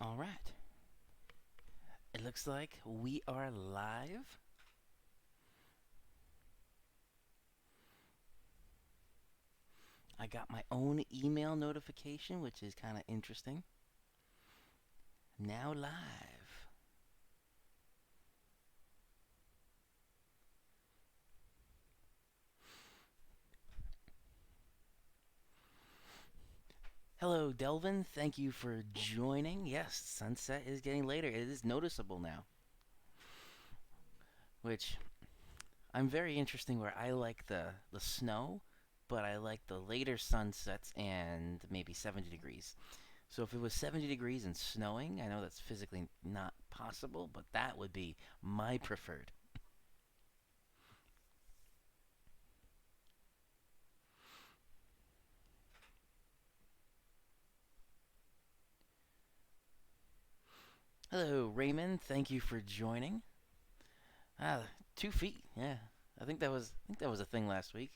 All right. It looks like we are live. I got my own email notification, which is kind of interesting. Now live. Hello, Delvin. Thank you for joining. Yes, sunset is getting later. It is noticeable now, which I'm very interesting where I like the snow, but I like the later sunsets and maybe 70 degrees. So if it was 70 degrees and snowing, I know that's physically not possible, but that would be my preferred. Hello, Raymond. Thank you for joining. Ah, 2 feet. Yeah, I think that was a thing last week.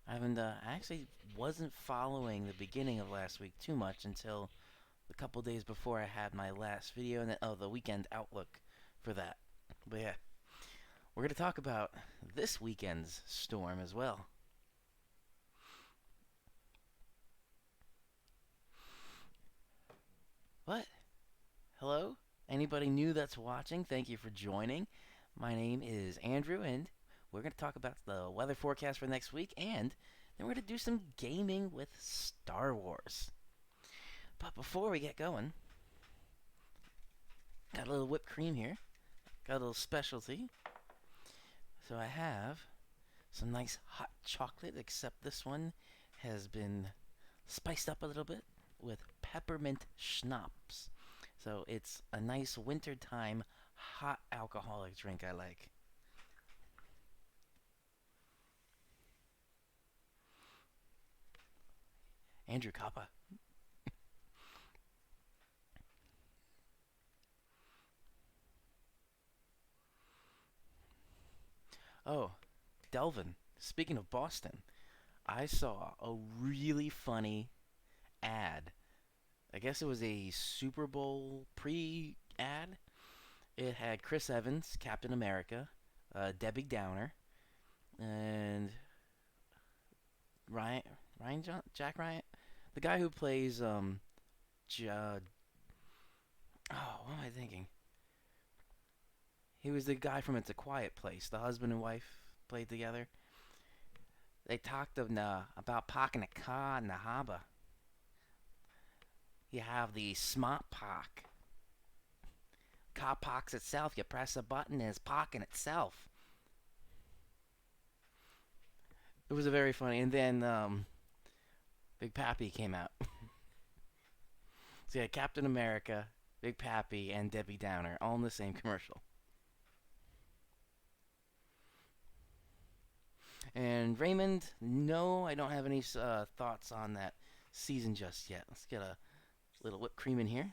I haven't. I actually wasn't following the beginning of last week too much until a couple days before I had my last video and the weekend outlook for that. But yeah, we're gonna talk about this weekend's storm as well. What? Hello? Anybody new that's watching? Thank you for joining. My name is Andrew, and we're going to talk about the weather forecast for next week, and then we're going to do some gaming with Star Wars. But before we get going, got a little whipped cream here, got a little specialty. So I have some nice hot chocolate, except this one has been spiced up a little bit with peppermint schnapps. So it's a nice wintertime hot alcoholic drink I like. Andrew Kappa. Oh, Delvin. Speaking of Boston, I saw a really funny ad. I guess it was a Super Bowl pre ad. It had Chris Evans, Captain America, Debbie Downer, and Ryan Jack Ryan, the guy who plays oh, what am I thinking? He was the guy from It's a Quiet Place. The husband and wife played together. They talked about parking a car in the harbor. You have the smart park. Car parks itself. You press a button and it's parking itself. It was a very funny. And then Big Pappy came out. So yeah, Captain America, Big Pappy, and Debbie Downer all in the same commercial. And Raymond, no, I don't have any thoughts on that season just yet. Let's get a little whipped cream in here.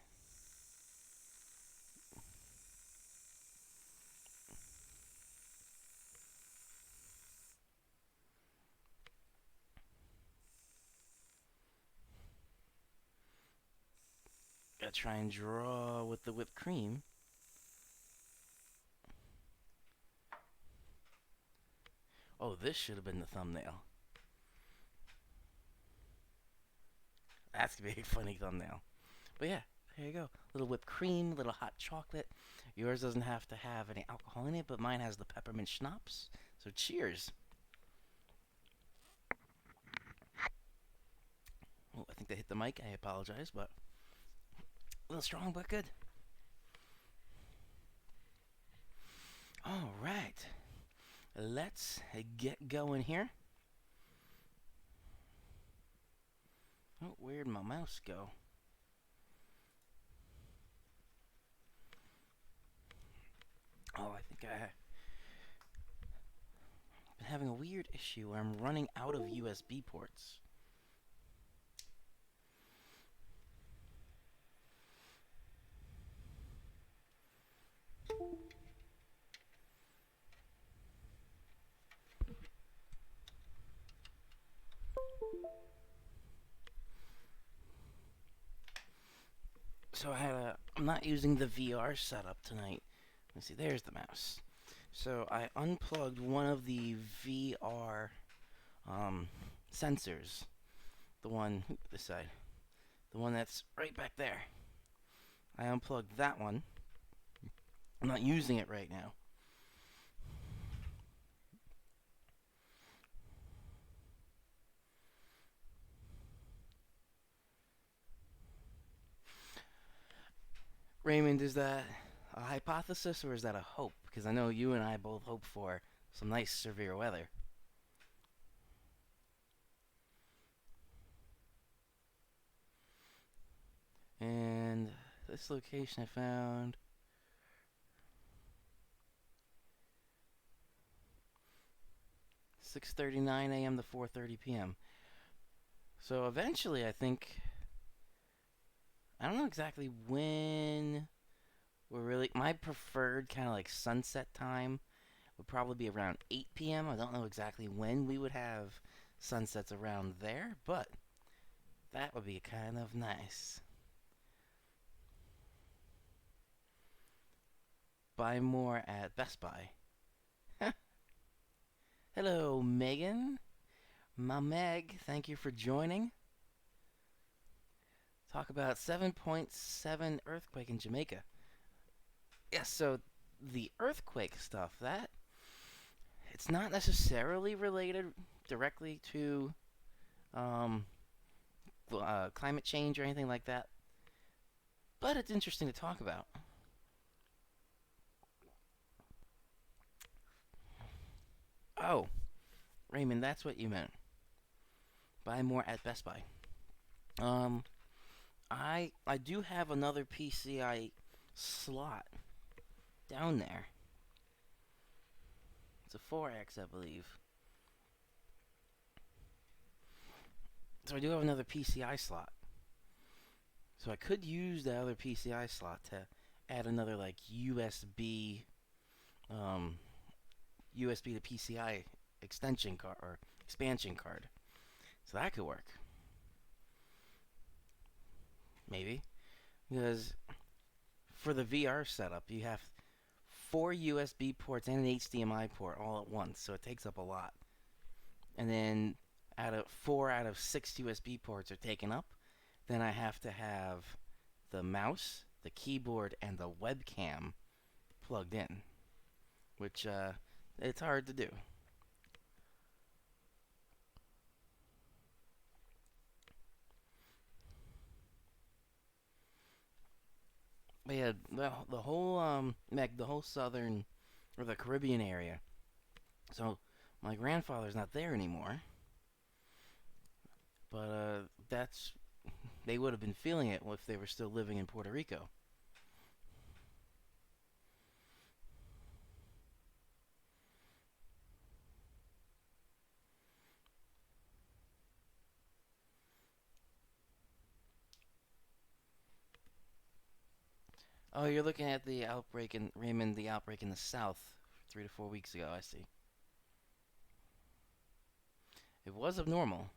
Gotta try and draw with the whipped cream. Oh, this should have been the thumbnail. That's gonna be a funny thumbnail. But yeah, there you go. Little whipped cream, little hot chocolate. Yours doesn't have to have any alcohol in it, but mine has the peppermint schnapps. So cheers. Oh, I think they hit the mic. I apologize, but a little strong but good. All right, let's get going here. Oh, where'd my mouse go? Oh, I think I've been having a weird issue where I'm running out of USB ports. So I had I'm not using the VR setup tonight. Let's see, there's the mouse. So I unplugged one of the VR um, sensors. The one, this side. The one that's right back there. I unplugged that one. I'm not using it right now. Raymond, is that a hypothesis or is that a hope? Because I know you and I both hope for some nice severe weather. And this location I found. 6:39 a.m. to 4:30 p.m. So eventually, I don't know exactly when we're really. My preferred kind of like sunset time would probably be around 8 p.m. I don't know exactly when we would have sunsets around there, but that would be kind of nice. Buy more at Best Buy. Hello, Megan. My Meg, thank you for joining. Talk about 7.7 earthquake in Jamaica. Yes, so the earthquake stuff, that it's not necessarily related directly to um, climate change or anything like that, but it's interesting to talk about. Oh, Raymond, that's what you meant. Buy more at Best Buy. Um, I do have another PCI slot down there. It's a 4X, I believe. So I do have another PCI slot. So I could use the other PCI slot to add another like um, USB to PCI extension card or expansion card. So that could work. Maybe. Because for the VR setup, you have 4 USB ports and an HDMI port all at once, so it takes up a lot. And then out of 4 out of 6 USB ports are taken up. Then I have to have the mouse, the keyboard, and the webcam plugged in, which it's hard to do. But yeah, the whole the whole southern or the Caribbean area. So my grandfather's not there anymore, but that's they would have been feeling it if they were still living in Puerto Rico. Oh, you're looking at the outbreak in Raymond, the outbreak in the south 3 to 4 weeks ago. I see. It was abnormal.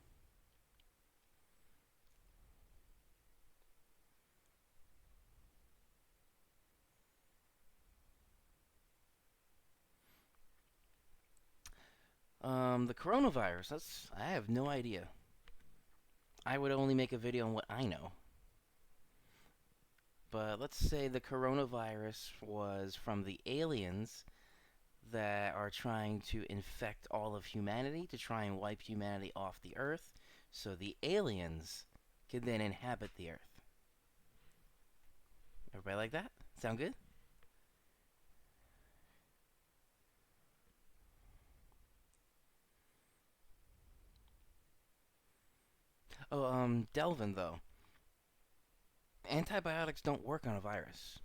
The coronavirus. I have no idea. I would only make a video on what I know. But let's say the coronavirus was from the aliens that are trying to infect all of humanity to try and wipe humanity off the earth so the aliens can then inhabit the earth. Everybody like that? Sound good? Oh, Delvin, though. Antibiotics don't work on a virus.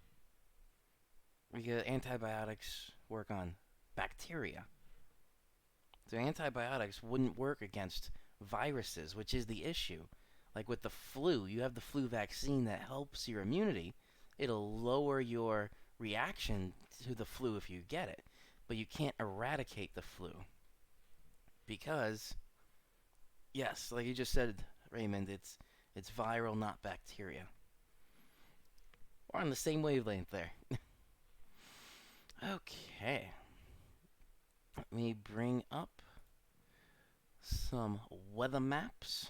Because antibiotics work on bacteria. So antibiotics wouldn't work against viruses, which is the issue. Like with the flu, you have the flu vaccine that helps your immunity. It'll lower your reaction to the flu if you get it. But you can't eradicate the flu. Because, yes, like you just said, Raymond, it's viral, not bacteria. We're on the same wavelength there. Okay. Let me bring up some weather maps.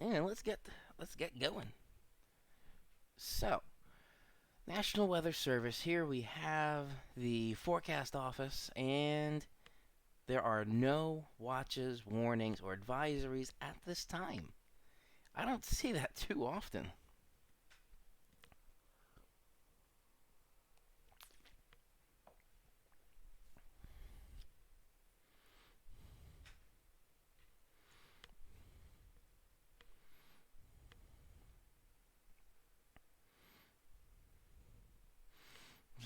And let's get going. So, National Weather Service, here we have the forecast office, and there are no watches, warnings, or advisories at this time. I don't see that too often.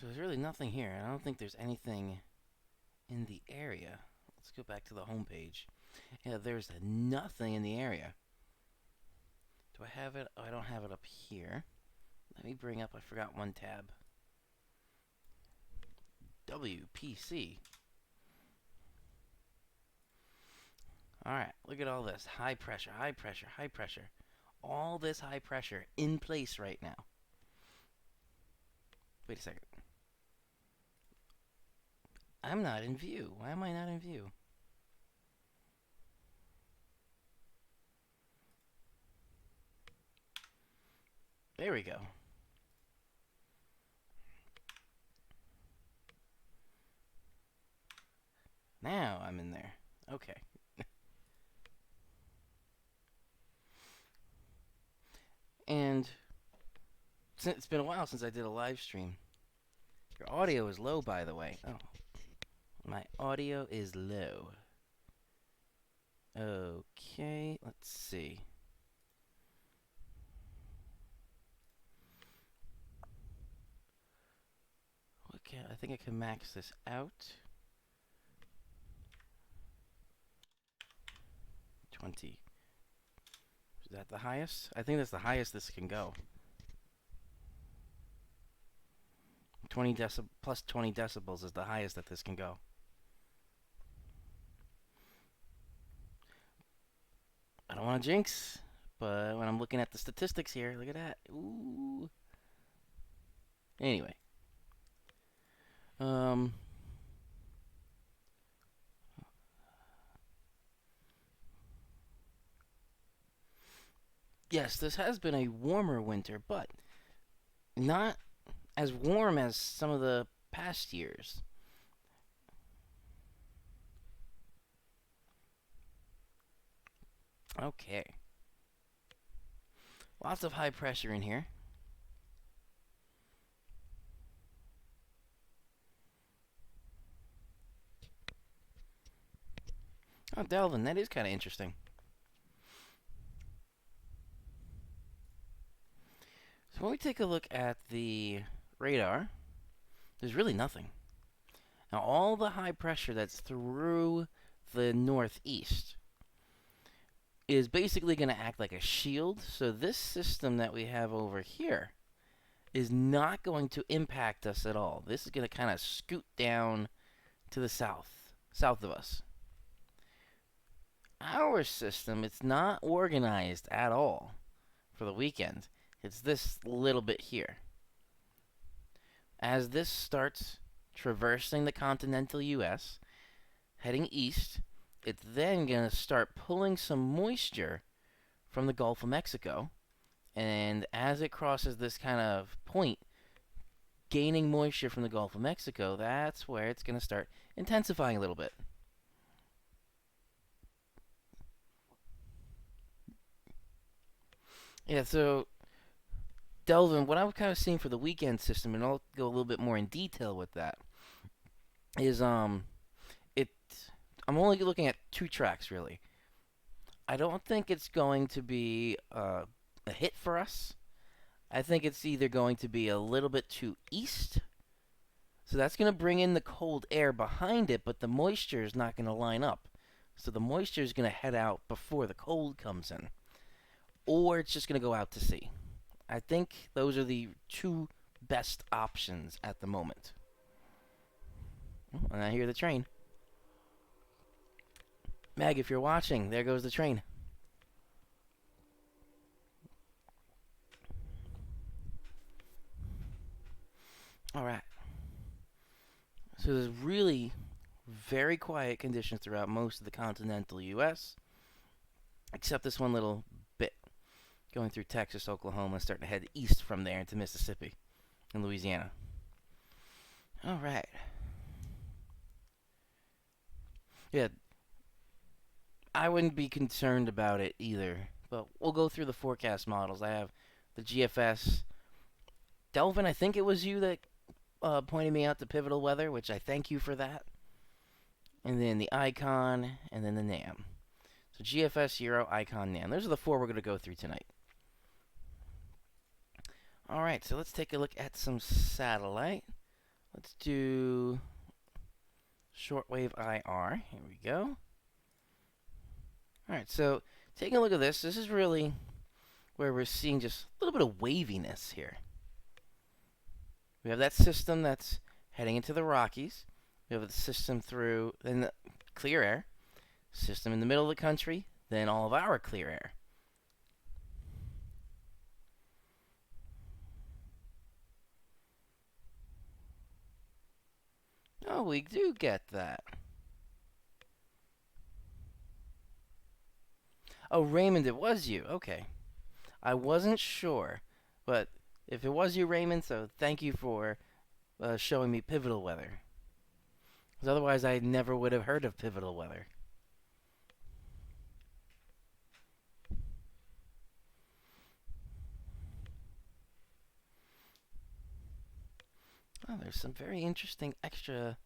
So there's really nothing here. I don't think there's anything in the area. Let's go back to the home page. Yeah, there's nothing in the area. Do I have it? Oh, I don't have it up here. Let me bring up, I forgot one tab. WPC. Alright, look at all this. High pressure, high pressure, high pressure. All this high pressure in place right now. Wait a second. I'm not in view. Why am I not in view? There we go. Now I'm in there. Okay. And it's been a while since I did a live stream. Your audio is low, by the way. Oh. My audio is low. Okay, let's see. Okay, I think I can max this out. 20. Is that the highest? I think that's the highest this can go. 20 plus 20 decibels is the highest that this can go. I don't want to jinx, but when I'm looking at the statistics here, look at that. Ooh. Anyway. Yes, this has been a warmer winter, but not as warm as some of the past years. Okay. Lots of high pressure in here. Oh, Delvin, that is kind of interesting. So when we take a look at the radar, there's really nothing. Now, all the high pressure that's through the northeast is basically going to act like a shield. So this system that we have over here is not going to impact us at all. This is going to kind of scoot down to the south of us. Our system, it's not organized at all for the weekend. It's this little bit here. As this starts traversing the continental U.S., heading east, it's then going to start pulling some moisture from the Gulf of Mexico. And as it crosses this kind of point, gaining moisture from the Gulf of Mexico, that's where it's going to start intensifying a little bit. Yeah, so Delvin, what I'm kind of seeing for the weekend system, and I'll go a little bit more in detail with that, is I'm only looking at 2 tracks really. I don't think it's going to be a hit for us. I think it's either going to be a little bit too east, so that's going to bring in the cold air behind it, but the moisture is not going to line up. So the moisture is going to head out before the cold comes in, or it's just going to go out to sea. I think those are the 2 best options at the moment. Oh, and I hear the train. Meg, if you're watching, there goes the train. All right. So there's really very quiet conditions throughout most of the continental U.S., except this one little bit going through Texas, Oklahoma, and starting to head east from there into Mississippi and Louisiana. All right. Yeah, I wouldn't be concerned about it either. But we'll go through the forecast models. I have the GFS. Delvin, I think it was you that pointed me out to Pivotal Weather, which I thank you for that. And then the Icon, and then the NAM. So GFS, Euro, Icon, NAM. Those are the four we're going to go through tonight. All right, so let's take a look at some satellite. Let's do shortwave IR. Here we go. All right, so taking a look at this, this is really where we're seeing just a little bit of waviness here. We have that system that's heading into the Rockies. We have the system through then the clear air, system in the middle of the country, then all of our clear air. Oh, we do get that. Oh, Raymond, it was you. Okay. I wasn't sure, but if it was you, Raymond, so thank you for showing me Pivotal Weather. Because otherwise, I never would have heard of Pivotal Weather. Oh, there's some very interesting extra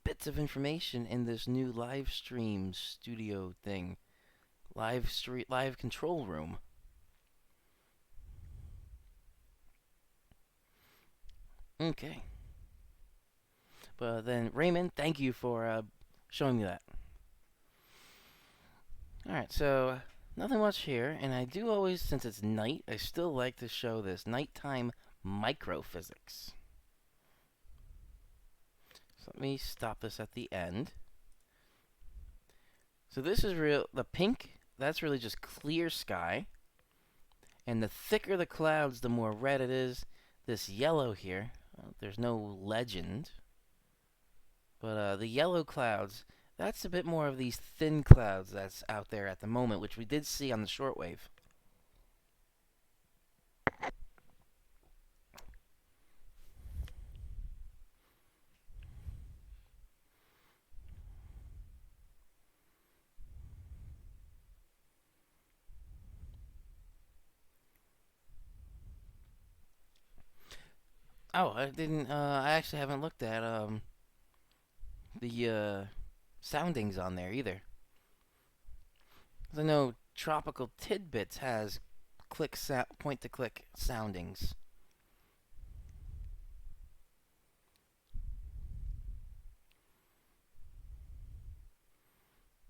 bits of information in this new live stream studio thing. Live control room. Okay. But then, Raymond, thank you for showing me that. Alright, so nothing much here. And I do always, since it's night, I still like to show this nighttime microphysics. So let me stop this at the end. So this is real, the pink, that's really just clear sky. And the thicker the clouds, the more red it is. This yellow here, there's no legend. But the yellow clouds, that's a bit more of these thin clouds that's out there at the moment, which we did see on the shortwave. Oh, I didn't. I actually haven't looked at the soundings on there either. 'Cause I know Tropical Tidbits has point-to-click soundings.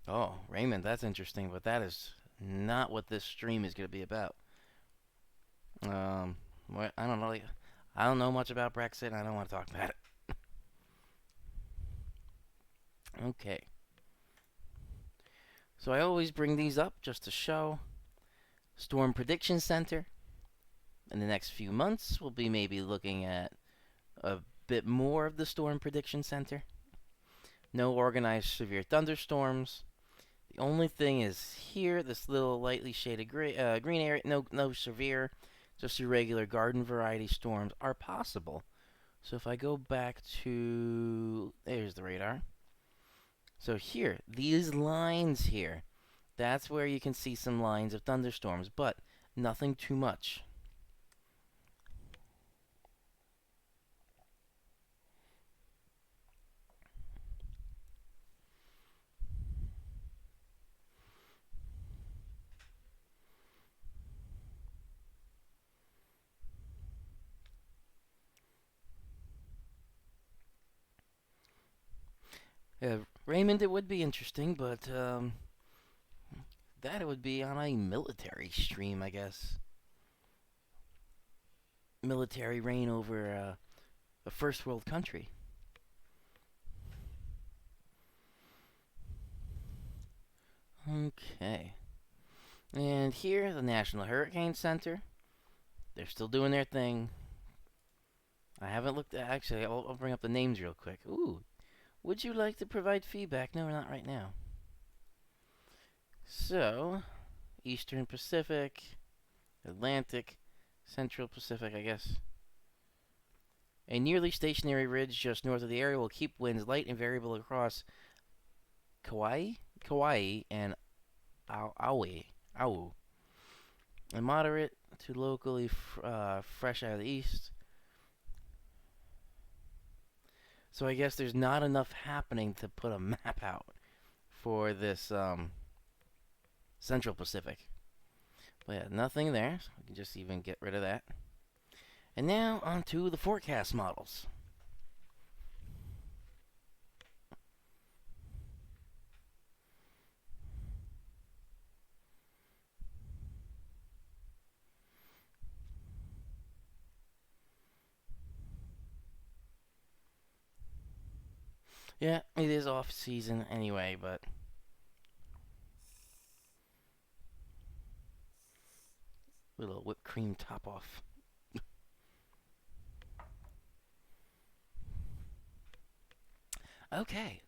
Oh, Raymond, that's interesting, but that is not what this stream is going to be about. I don't know. I don't know much about Brexit. And I don't want to talk about it. Okay. So I always bring these up just to show Storm Prediction Center. In the next few months, we'll be maybe looking at a bit more of the Storm Prediction Center. No organized severe thunderstorms. The only thing is here, this little lightly shaded green area, no severe, just irregular garden variety storms are possible. So if I go back to, there's the radar. So here, these lines here, that's where you can see some lines of thunderstorms, but nothing too much. Raymond, it would be interesting, but that it would be on a military stream, I guess. Military reign over a first world country. Okay. And here, the National Hurricane Center. They're still doing their thing. I haven't looked at, actually, I'll bring up the names real quick. Ooh, would you like to provide feedback? No, not right now. So, Eastern Pacific, Atlantic, Central Pacific, I guess. A nearly stationary ridge just north of the area will keep winds light and variable across Kauai, and Oahu, and moderate to locally fresh out of the east. So I guess there's not enough happening to put a map out for this Central Pacific. But yeah, nothing there. So we can just even get rid of that. And now onto the forecast models. Yeah, it is off season anyway, but little whipped cream top off. Okay,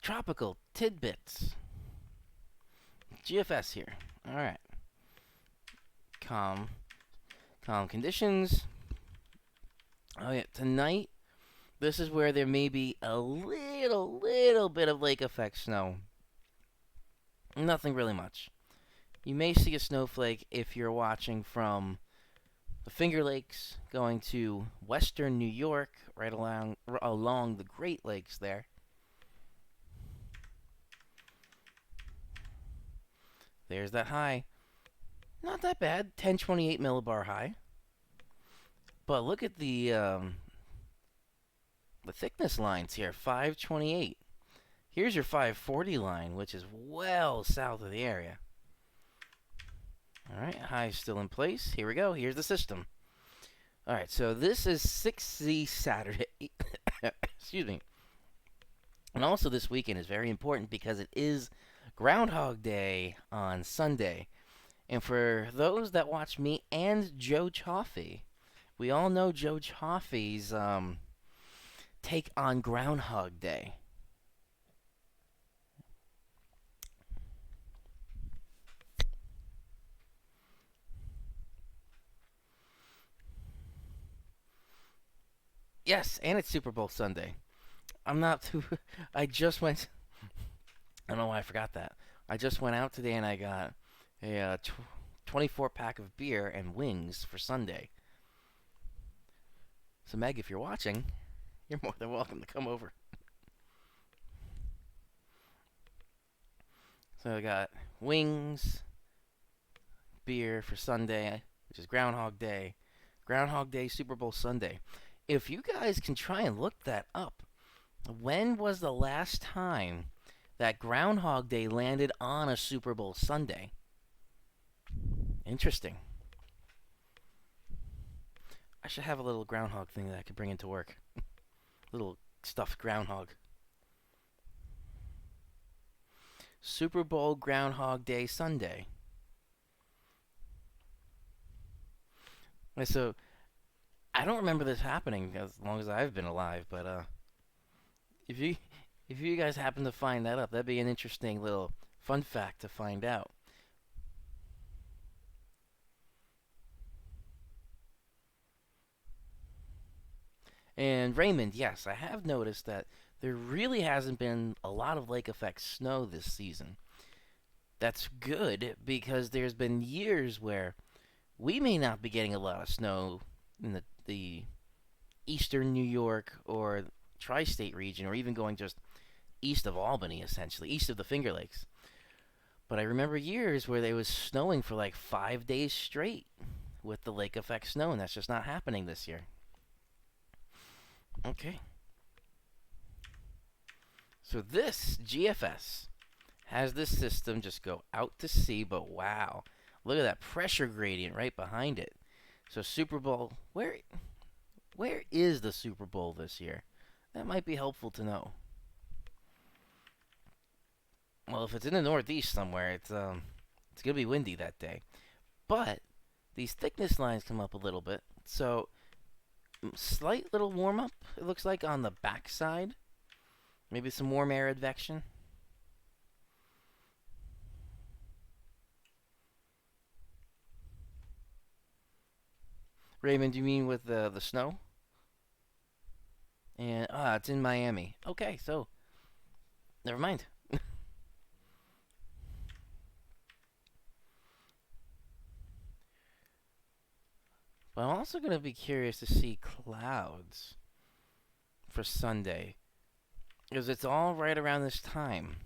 tropical tidbits. GFS here. All right. Calm, calm conditions. Oh yeah, tonight. This is where there may be a little bit of lake effect snow. Nothing really much. You may see a snowflake if you're watching from the Finger Lakes going to western New York, right along the Great Lakes there. There's that high. Not that bad, 1028 millibar high. But look at the thickness lines here, 528. Here's your 540 line, which is well south of the area. All right, high still in place. Here we go. Here's the system. All right, so this is 6Z Saturday. Excuse me. And also this weekend is very important because it is Groundhog Day on Sunday. And for those that watch me and Joe Chaffee, we all know Joe Chaffee's take on Groundhog Day. Yes, and it's Super Bowl Sunday. I'm not too. I just went. I don't know why I forgot that. I just went out today and I got a 24 pack of beer and wings for Sunday. So, Meg, if you're watching, you're more than welcome to come over. So, I got wings, beer for Sunday, which is Groundhog Day. Groundhog Day, Super Bowl Sunday. If you guys can try and look that up, when was the last time that Groundhog Day landed on a Super Bowl Sunday? Interesting. I should have a little groundhog thing that I could bring into work. Little stuffed groundhog. Super Bowl Groundhog Day Sunday. So, I don't remember this happening as long as I've been alive, but if you guys happen to find that up, that'd be an interesting little fun fact to find out. And Raymond, yes, I have noticed that there really hasn't been a lot of lake effect snow this season. That's good because there's been years where we may not be getting a lot of snow in the eastern New York or tri-state region, or even going just east of Albany, essentially, east of the Finger Lakes. But I remember years where it was snowing for like 5 days straight with the lake effect snow, and that's just not happening this year. Okay. So this GFS has this system just go out to sea, but wow, look at that pressure gradient right behind it. So Super Bowl, where is the Super Bowl this year? That might be helpful to know. Well, if it's in the Northeast somewhere, it's gonna be windy that day. But these thickness lines come up a little bit. So slight little warm up, it looks like, on the backside. Maybe some warm air advection. Raymond, do you mean with the snow? And it's in Miami. Okay, so never mind. But I'm also going to be curious to see clouds for Sunday. Because it's all right around this time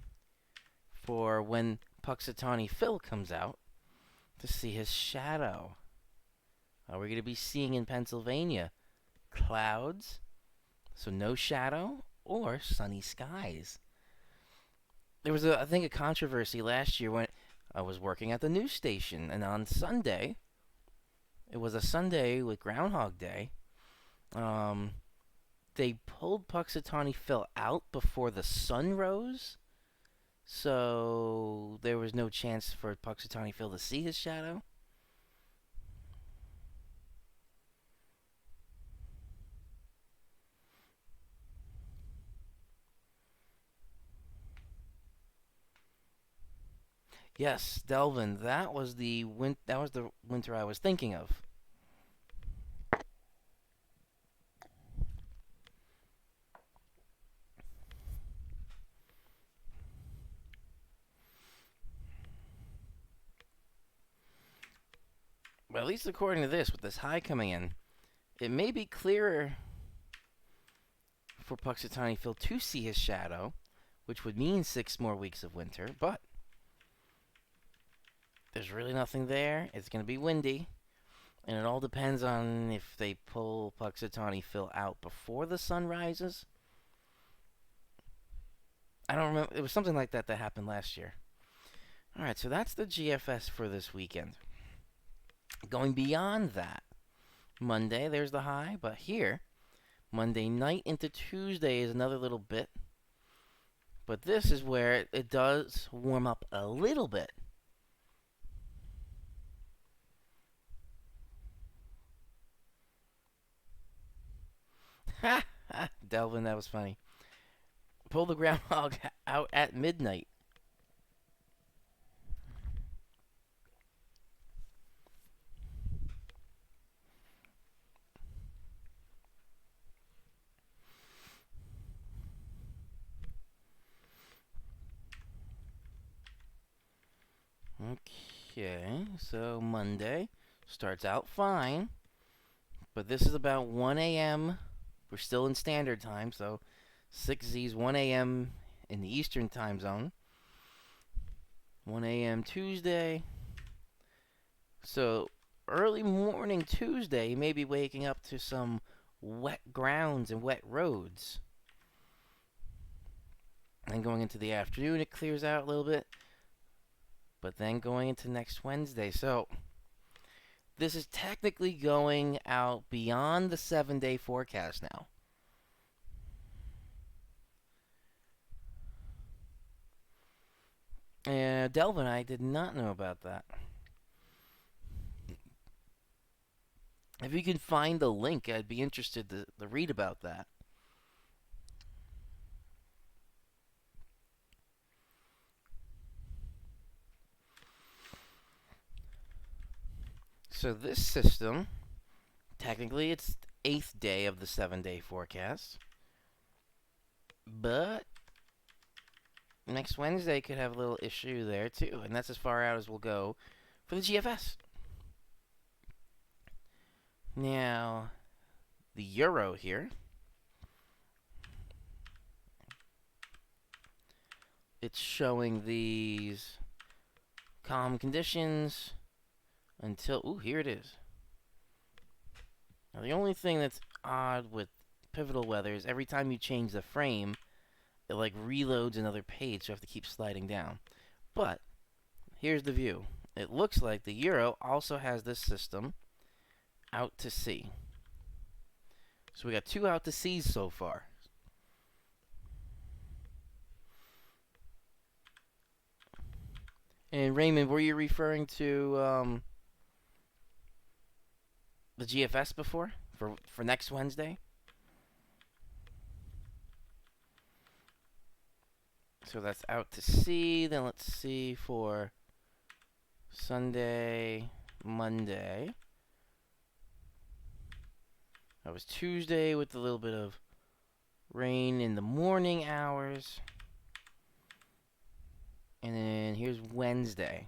for when Puxatawny Phil comes out to see his shadow. We're going to be seeing in Pennsylvania clouds, so no shadow, or sunny skies. There was, I think, a controversy last year when I was working at the news station, and on Sunday, it was a Sunday with Groundhog Day. They pulled Puxatawny Phil out before the sun rose, so there was no chance for Puxatawny Phil to see his shadow. Yes, Delvin, that was the winter I was thinking of. Well, at least according to this, with this high coming in, it may be clearer for Puxatawny Phil to see his shadow, which would mean 6 more weeks of winter, but there's really nothing there. It's going to be windy, and it all depends on if they pull Puxatawny Phil out before the sun rises. I don't remember. It was something like that that happened last year. All right, so that's the GFS for this weekend. Going beyond that, Monday, there's the high, but here, Monday night into Tuesday is another little bit. But this is where it does warm up a little bit. Ha! Delvin, that was funny. Pull the groundhog out at midnight. Okay, so Monday starts out fine, but this is about 1 a.m. We're still in standard time, so 6Z's 1 a.m. in the Eastern time zone. 1 a.m. Tuesday. So early morning Tuesday, you may be waking up to some wet grounds and wet roads. And going into the afternoon, it clears out a little bit. But then going into next Wednesday. So this is technically going out beyond the 7-day forecast now. And Delvin, I did not know about that. If you can find the link, I'd be interested to read about that. So this system, technically it's 8th day of the 7-day forecast. But next Wednesday could have a little issue there too. And that's as far out as we'll go for the GFS. Now, the Euro here. It's showing these calm conditions until, ooh, here it is. Now, the only thing that's odd with pivotal weather is every time you change the frame, it like reloads another page, so you have to keep sliding down. But here's the view. It looks like the Euro also has this system out to sea. So we got 2 out to seas so far. And Raymond, were you referring to the GFS before? for next Wednesday. So that's out to sea. Then let's see for Sunday, Monday. That was Tuesday with a little bit of rain in the morning hours. And then here's Wednesday.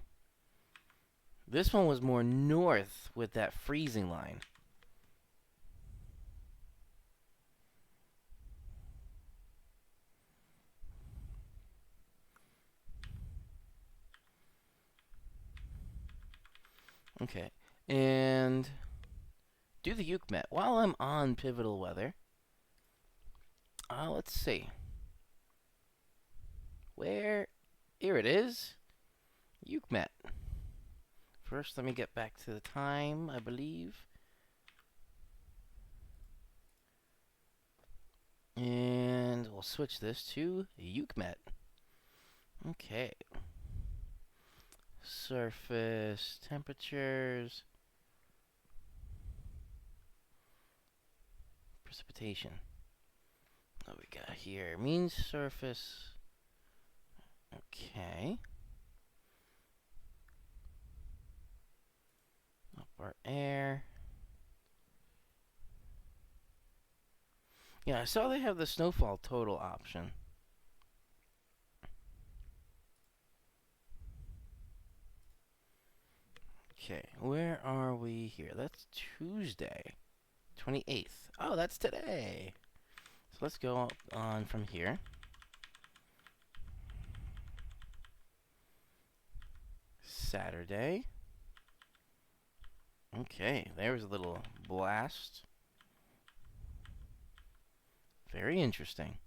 This one was more north with that freezing line. Okay, and do the EUCMET. While I'm on pivotal weather, let's see. Where? Here it is. EUCMET. First, let me get back to the time, I believe. And we'll switch this to EUCMET. Okay. Surface temperatures. Precipitation. What we got here? Mean surface. Okay. Up our air. Yeah, I saw they have the snowfall total option. Okay, where are we here? That's Tuesday, 28th. Oh, that's today. So let's go on from here. Saturday. Okay, there's a little blast. Very interesting.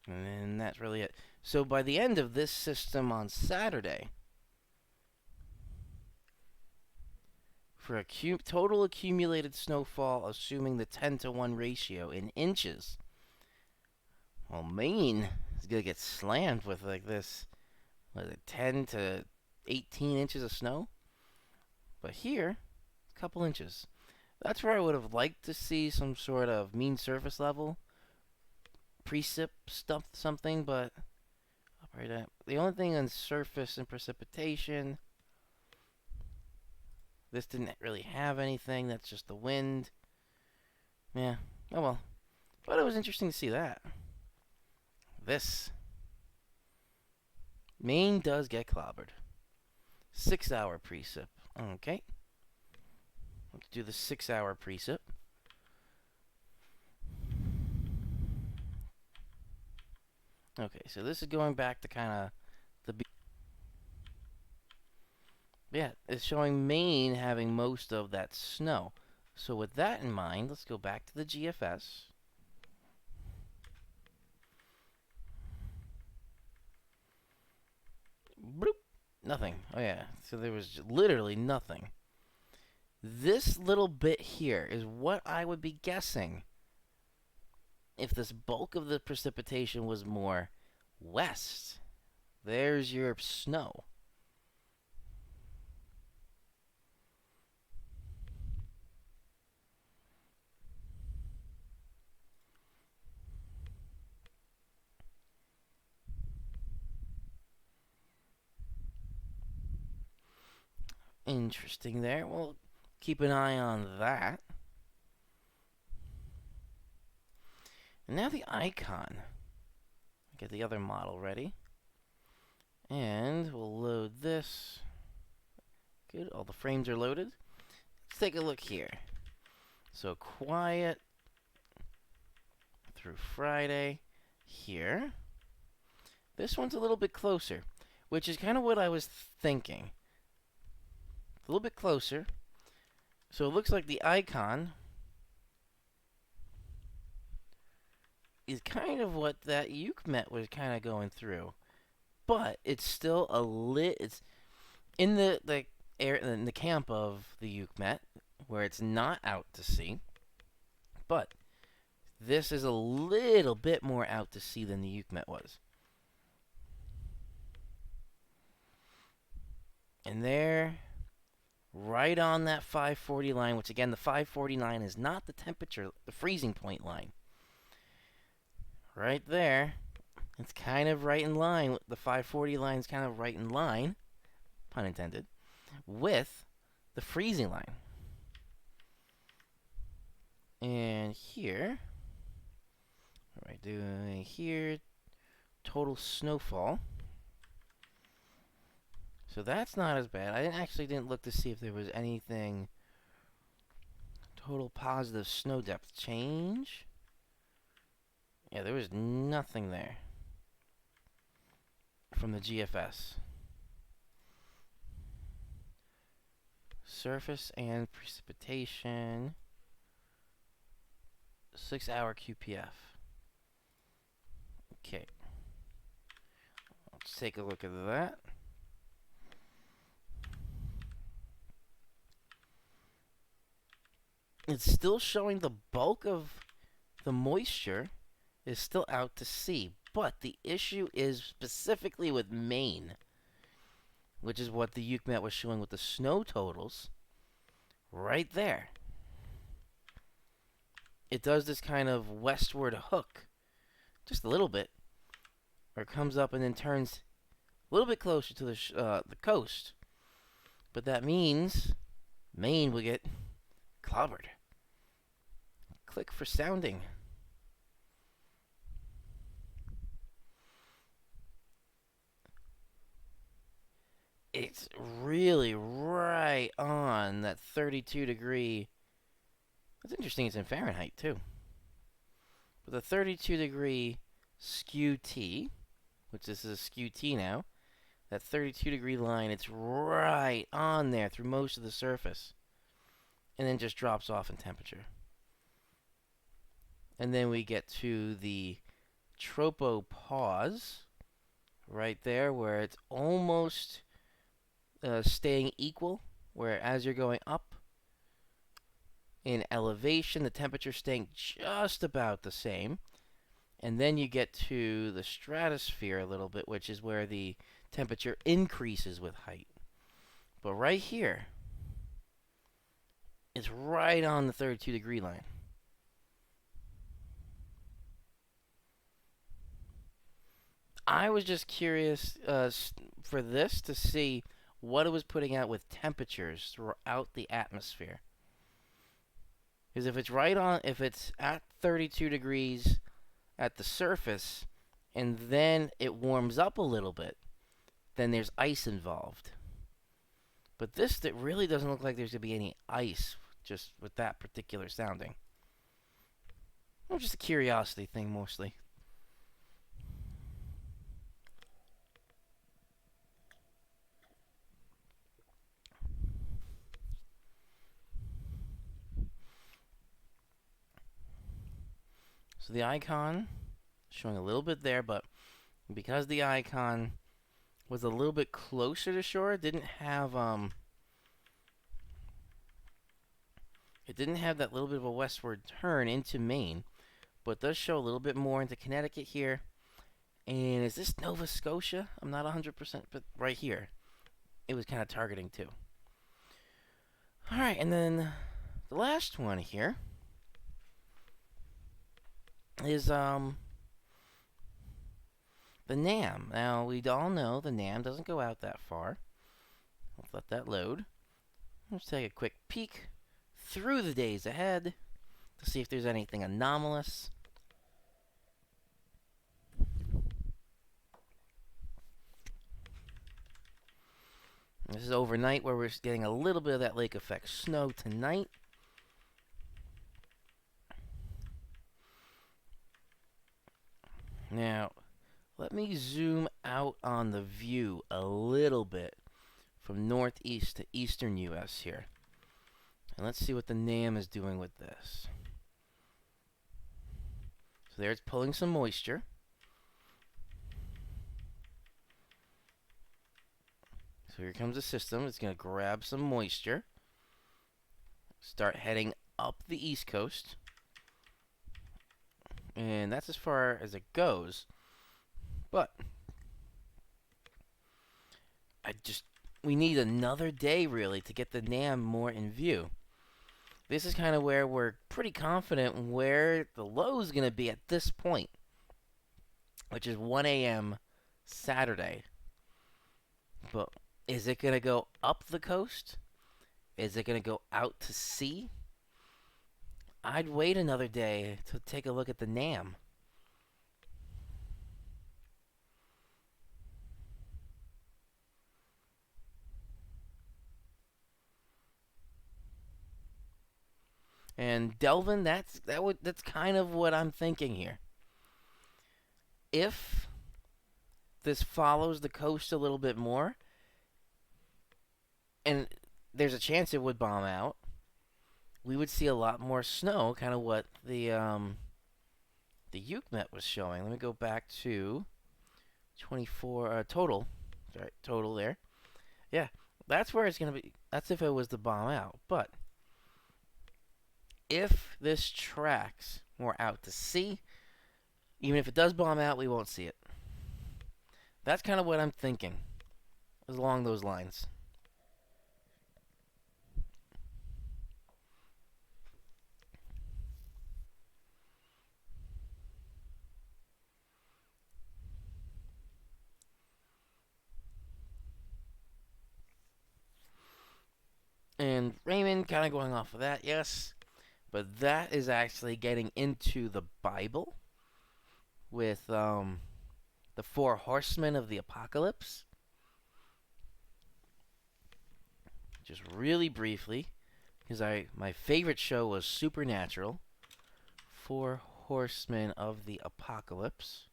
And then that's really it. So by the end of this system on Saturday, for a total accumulated snowfall, assuming the 10-to-1 ratio in inches, well, Maine is going to get slammed with like this, what is it, 10 to 18 inches of snow? But here, a couple inches. That's where I would have liked to see some sort of mean surface level, precip stuff, something, but right at the only thing on surface and precipitation, this didn't really have anything. That's just the wind. Yeah, oh well. But it was interesting to see that. This. Maine does get clobbered. 6-hour precip. Okay. Let's do the 6-hour precip. Okay, so this is going back to kind of the... Yeah, it's showing Maine having most of that snow. So with that in mind, let's go back to the GFS. Bloop. Nothing. Oh yeah, so there was literally nothing. This little bit here is what I would be guessing if this bulk of the precipitation was more west. There's your snow. Interesting there. Well, keep an eye on that. And now the icon. Get the other model ready. And we'll load this. Good, all the frames are loaded. Let's take a look here. So quiet through Friday here. This one's a little bit closer, which is kind of what I was thinking. A little bit closer. So it looks like the icon is kind of what that EUCMET was kind of going through. But it's still it's in the air in the camp of the EUCMET where it's not out to sea. But this is a little bit more out to sea than the EUCMET was. And there right on that 540 line, which again, the 549 is not the temperature, the freezing point line. Right there, it's kind of right in line. The 540 line is kind of right in line, pun intended, with the freezing line. And here, what am I doing here? Total snowfall. So that's not as bad. I actually didn't look to see if there was anything. Total positive snow depth change. Yeah, there was nothing there from the GFS. Surface and precipitation. 6-hour QPF. Okay. Let's take a look at that. It's still showing the bulk of the moisture is still out to sea. But the issue is specifically with Maine, which is what the UCMET was showing with the snow totals. Right there. It does this kind of westward hook, just a little bit, or it comes up and then turns a little bit closer to the coast. But that means Maine will get clobbered. Click for sounding. It's really right on that 32 degree. That's interesting, it's in Fahrenheit too. But the 32 degree skew T, which this is a skew T now, that 32 degree line, it's right on there through most of the surface. And then just drops off in temperature. And then we get to the tropopause, right there, where it's almost staying equal, where as you're going up in elevation, the temperature staying just about the same. And then you get to the stratosphere a little bit, which is where the temperature increases with height. But right here, it's right on the 32 degree line. I was just curious for this to see what it was putting out with temperatures throughout the atmosphere. Because if it's right on, if it's at 32 degrees at the surface, and then it warms up a little bit, then there's ice involved. But this, it really doesn't look like there's going to be any ice just with that particular sounding. Well, just a curiosity thing mostly. So the icon showing a little bit there, but because the icon was a little bit closer to shore, it didn't have that little bit of a westward turn into Maine, but it does show a little bit more into Connecticut here. And is this Nova Scotia? I'm not 100%, but right here, it was kind of targeting too. All right, and then the last one here is the NAM. Now, we all know the NAM doesn't go out that far. Let's let that load. Let's take a quick peek through the days ahead to see if there's anything anomalous. This is overnight where we're getting a little bit of that lake effect snow tonight. Now, let me zoom out on the view a little bit from northeast to eastern U.S. here. And let's see what the NAM is doing with this. So there it's pulling some moisture. So here comes the system. It's going to grab some moisture. Start heading up the east coast. And that's as far as it goes. But we need another day really to get the NAM more in view. This is kind of where we're pretty confident where the low is going to be at this point, which is 1 a.m. Saturday. But is it going to go up the coast? Is it going to go out to sea? I'd wait another day to take a look at the NAM. And Delvin, that's kind of what I'm thinking here. If this follows the coast a little bit more, and there's a chance it would bomb out, we would see a lot more snow, kind of what the Ukmet was showing. Let me go back to 24 total. Sorry, total there. Yeah, that's where it's gonna be. That's if it was to bomb out. But if this tracks more out to sea, even if it does bomb out, we won't see it. That's kind of what I'm thinking, along those lines. And Raymond, kind of going off of that, yes. But that is actually getting into the Bible with the four horsemen of the apocalypse. Just really briefly, because my favorite show was Supernatural. Four horsemen of the apocalypse.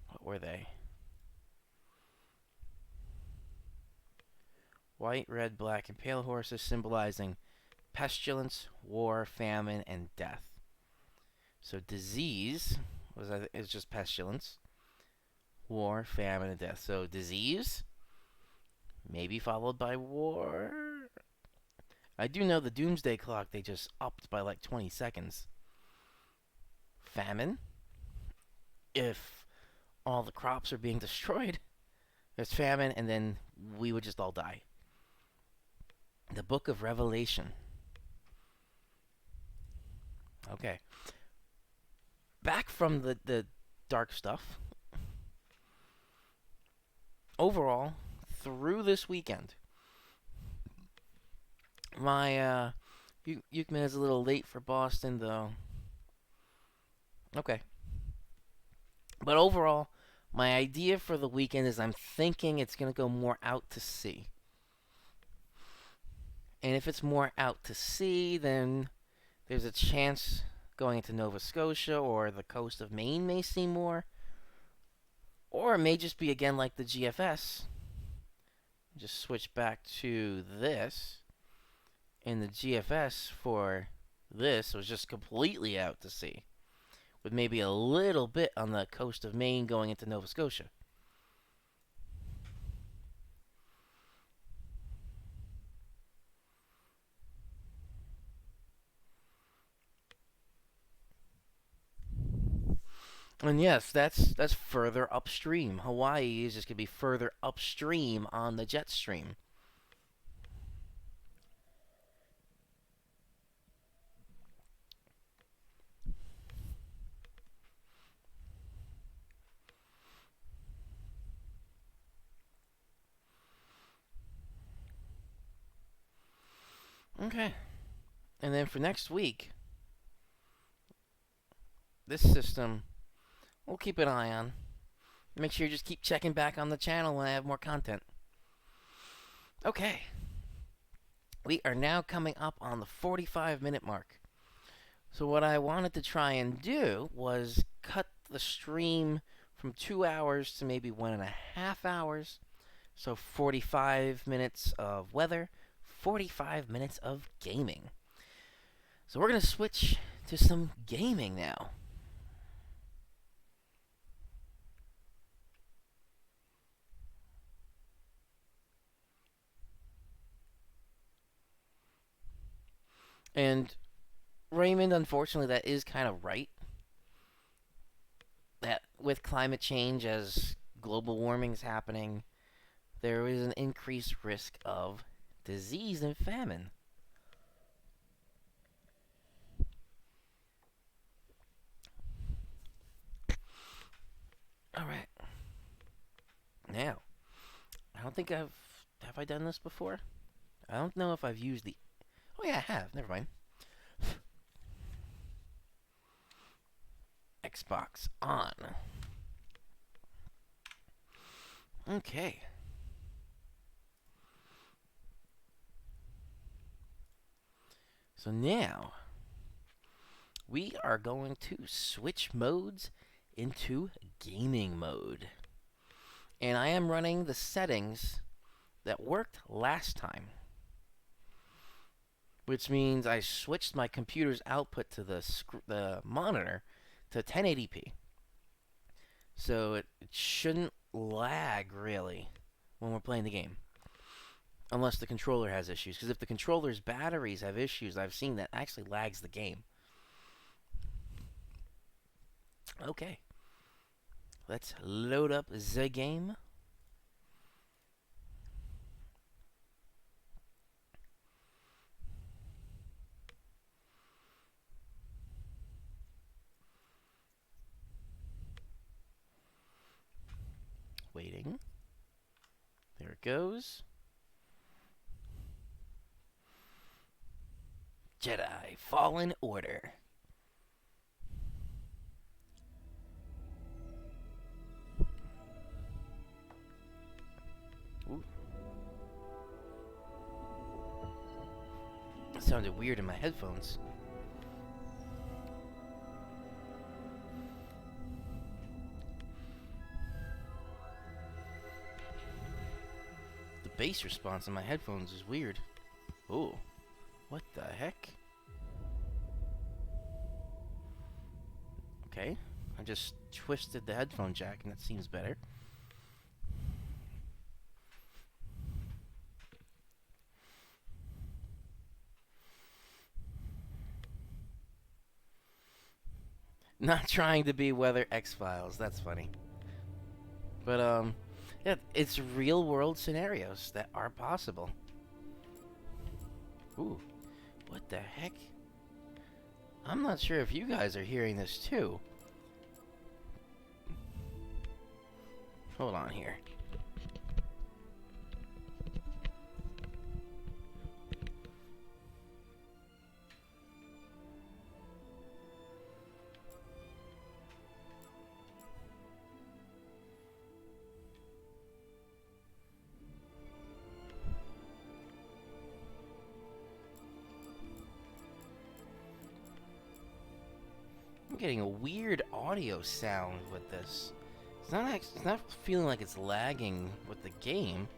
What were they? White, red, black, and pale horses symbolizing pestilence, war, famine, and death. So disease is just pestilence, war, famine, and death. So disease, maybe followed by war. I do know the doomsday clock, they just upped by like 20 seconds. Famine, if all the crops are being destroyed, there's famine, and then we would just all die. The Book of Revelation. Okay. Back from the dark stuff. Overall, through this weekend, my Ukman is a little late for Boston, though. Okay. But overall, my idea for the weekend is I'm thinking it's going to go more out to sea. And if it's more out to sea, then there's a chance going into Nova Scotia or the coast of Maine may see more. Or it may just be again like the GFS. Just switch back to this. And the GFS for this was just completely out to sea, with maybe a little bit on the coast of Maine going into Nova Scotia. And yes, that's further upstream. Hawaii is just going to be further upstream on the jet stream. Okay. And then for next week, this system we'll keep an eye on. Make sure you just keep checking back on the channel when I have more content. Okay. We are now coming up on the 45-minute mark. So what I wanted to try and do was cut the stream from 2 hours to maybe 1.5 hours. So 45 minutes of weather, 45 minutes of gaming. So we're going to switch to some gaming now. And Raymond, unfortunately, that is kind of right. That with climate change, as global warming is happening, there is an increased risk of disease and famine. All right. Now, I don't think have I done this before? I don't know if I've used the. Oh yeah, I have. Never mind. Xbox on. Okay. So now we are going to switch modes into gaming mode. And I am running the settings that worked last time, which means I switched my computer's output to the monitor to 1080p. So it shouldn't lag really when we're playing the game. Unless the controller has issues. Because if the controller's batteries have issues, I've seen that actually lags the game. Okay. Let's load up the game. Waiting. There it goes. Jedi Fallen Order. Ooh. That sounded weird in my headphones. The bass response in my headphones is weird. Ooh. What the heck? Okay. I just twisted the headphone jack and that seems better. Not trying to be Weather X-Files. That's funny. But, yeah, it's real-world scenarios that are possible. Ooh. What the heck? I'm not sure if you guys are hearing this too. Hold on here. I'm getting a weird audio sound with this. It's not feeling like it's lagging with the game.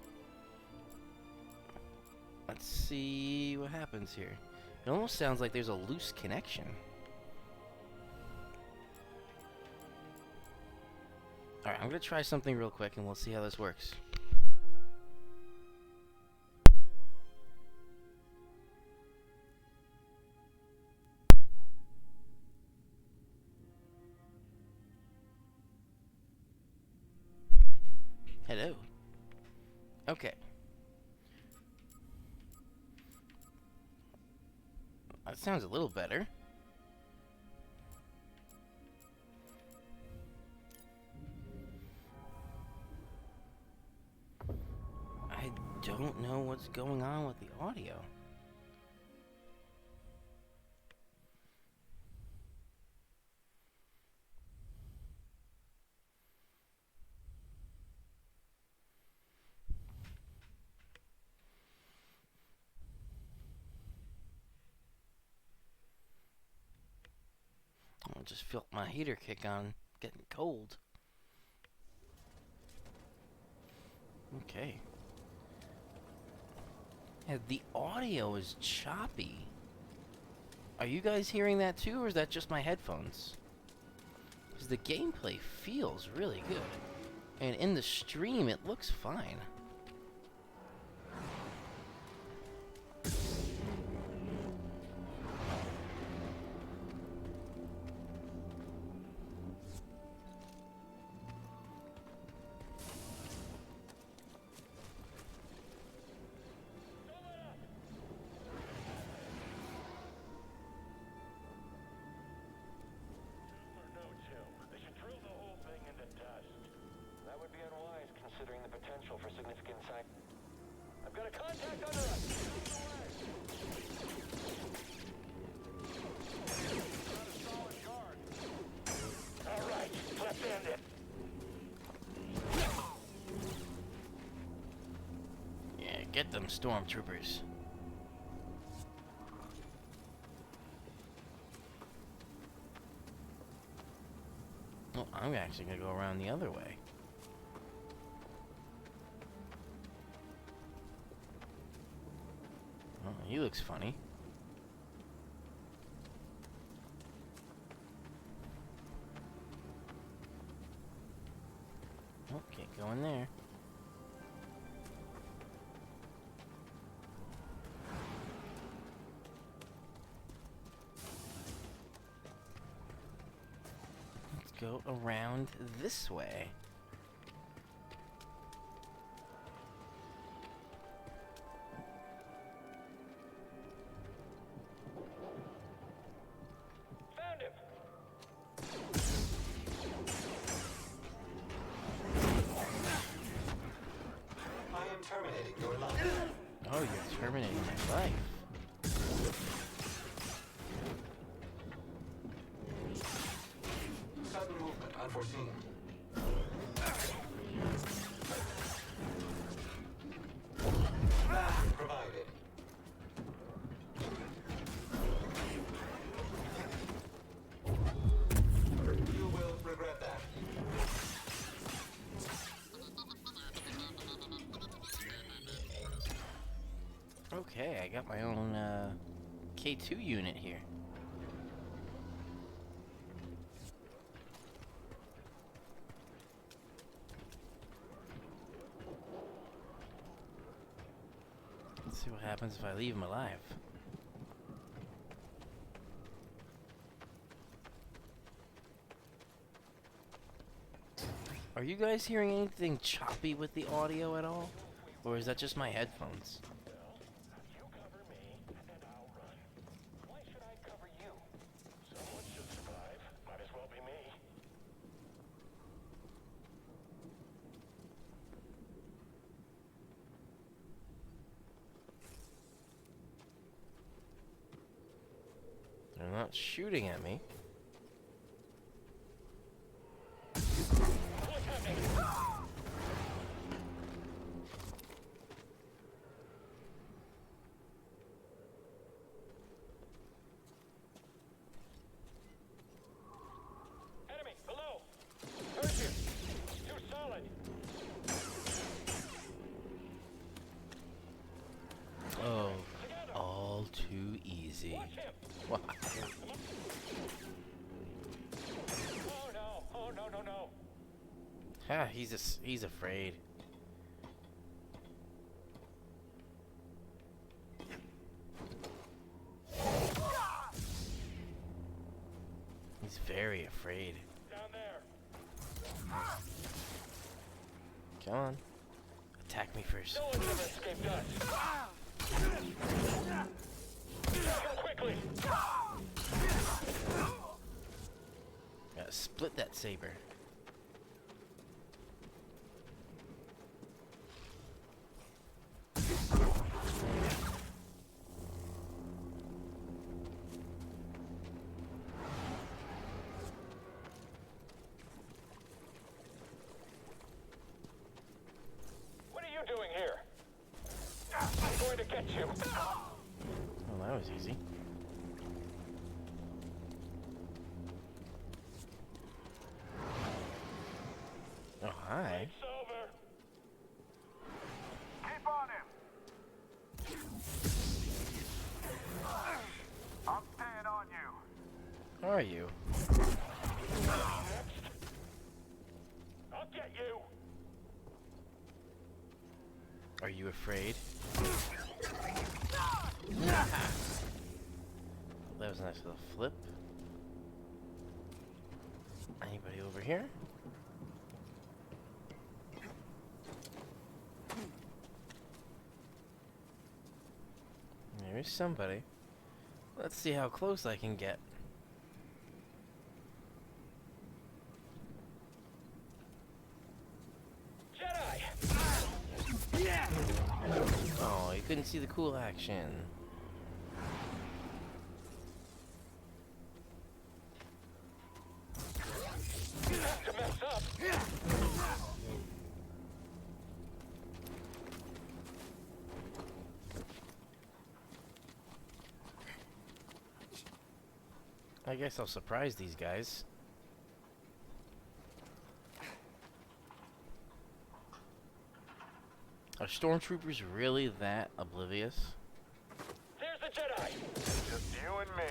Let's see what happens here. It almost sounds like there's a loose connection. Alright, I'm gonna try something real quick and we'll see how this works. Hello. Okay. That sounds a little better. I don't know what's going on with the audio. I just felt my heater kick on, getting cold. Okay. Yeah, the audio is choppy. Are you guys hearing that too, or is that just my headphones? Because the gameplay feels really good. And in the stream, it looks fine. considering the potential for significant sign. I've got a contact under us. Got a solid guard. All right, let's end it. Yeah, get them stormtroopers. Well, I'm actually gonna go around the other way. Oh, he looks funny. Oh, can't go in there. Let's go around this way. Found him. I am terminating your life. Oh, you're terminating my life. Sudden movement unforeseen. Map provided. You will regret that. Okay, I got my own K2 unit here. Let's see what happens if I leave him alive. Are you guys hearing anything choppy with the audio at all? Or is that just my headphones? You cover me, and I'll run. Why should I cover you? Someone should survive. Might as well be me. They're not shooting at me. Look at me. Enemy, below. Hurt you. Too solid. Oh, Together. all too easy. Watch him. Wow. Oh no. Oh no, no, no. Ha, he's afraid. He's very afraid. Down there. Come on. Attack me first. No one's ever escaped us. Attack him quickly. Gotta split that saber. What are you doing here? I'm going to get you. Oh, that was easy. Oh, hi. It's over. Keep on him. I'm staying on you. How are you? Next. I'll get you. Are you afraid? That was a nice little flip. Anybody over here? There's somebody. Let's see how close I can get. Jedi, couldn't see the cool action. To mess up. I guess I'll surprise these guys. Are stormtroopers really that oblivious? There's the Jedi. Just you and me.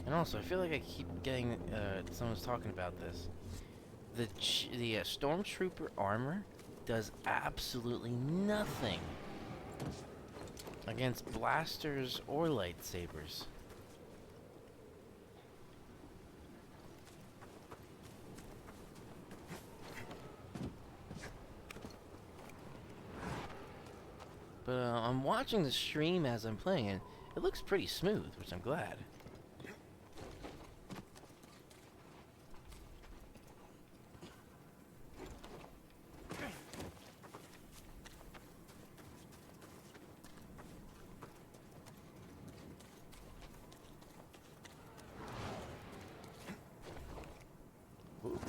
And also, I feel like I keep getting, someone's talking about this. The stormtrooper armor does absolutely nothing against blasters or lightsabers. But I'm watching the stream as I'm playing, and it looks pretty smooth, which I'm glad. Ooh.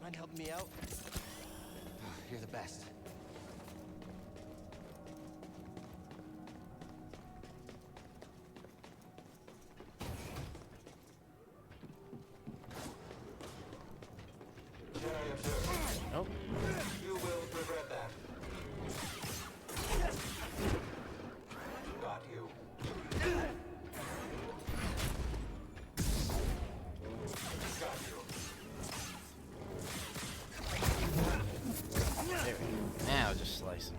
Mind helping me out? You're the best. Jedi observed. Oh, You will regret that. Got you. Got you. there we go. Now just slice him.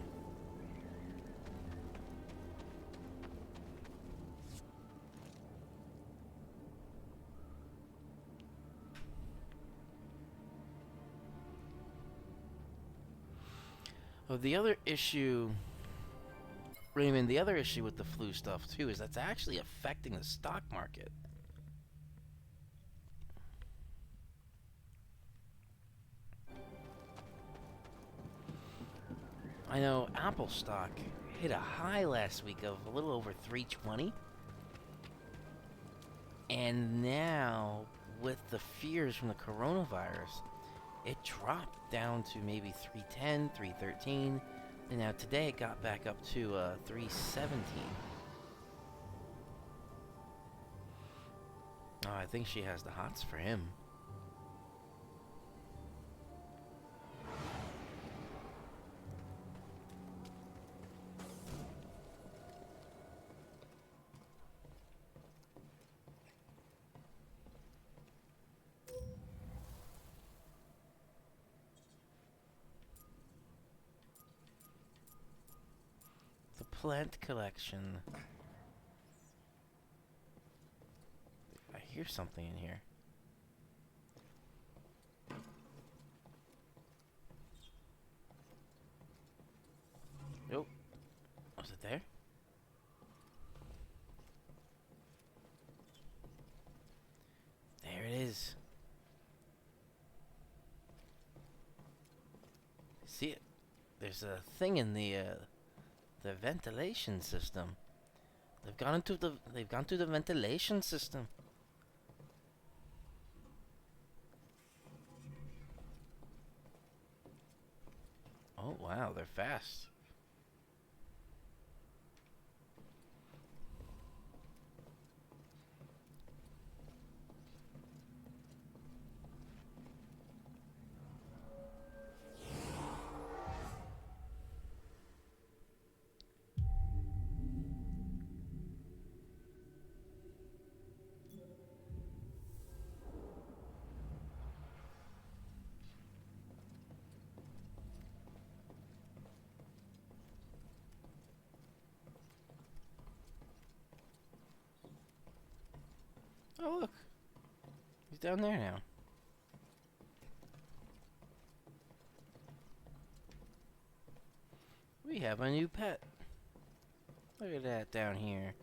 Oh, the other issue, Raymond, the other issue with the flu stuff too is that's actually affecting the stock market. I know Apple stock hit a high last week of a little over 320. And now, with the fears from the coronavirus, it dropped down to maybe 310, 313. And now today it got back up to 317. Oh, I think she has the hots for him. The plant collection. I hear something in here. Nope. Was it there? There it is. See it? There's a thing in the ventilation system. They've gone to the ventilation system. Oh wow, they're fast. Oh look, he's down there now. have a new pet. Look at that down here.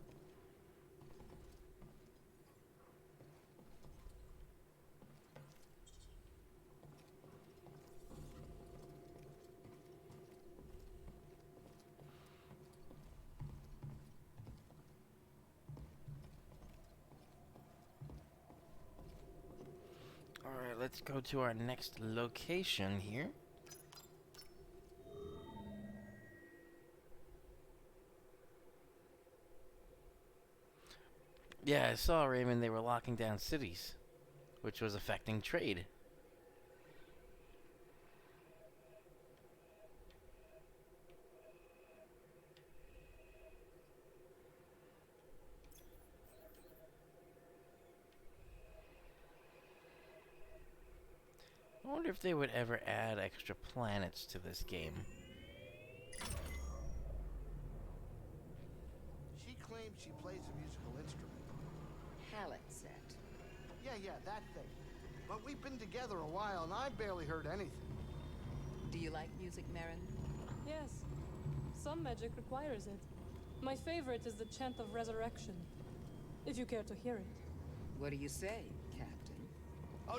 Alright, let's go to our next location here. Yeah, I saw, Raymond, they were locking down cities, which was affecting trade. I wonder if they would ever add extra planets to this game. She claims she plays a musical instrument. Halleck Yeah, that thing. But we've been together a while, and I barely heard anything. Do you like music, Marin? Yes. Some magic requires it. My favorite is the Chant of Resurrection. If you care to hear it. What do you say, Captain? Oh,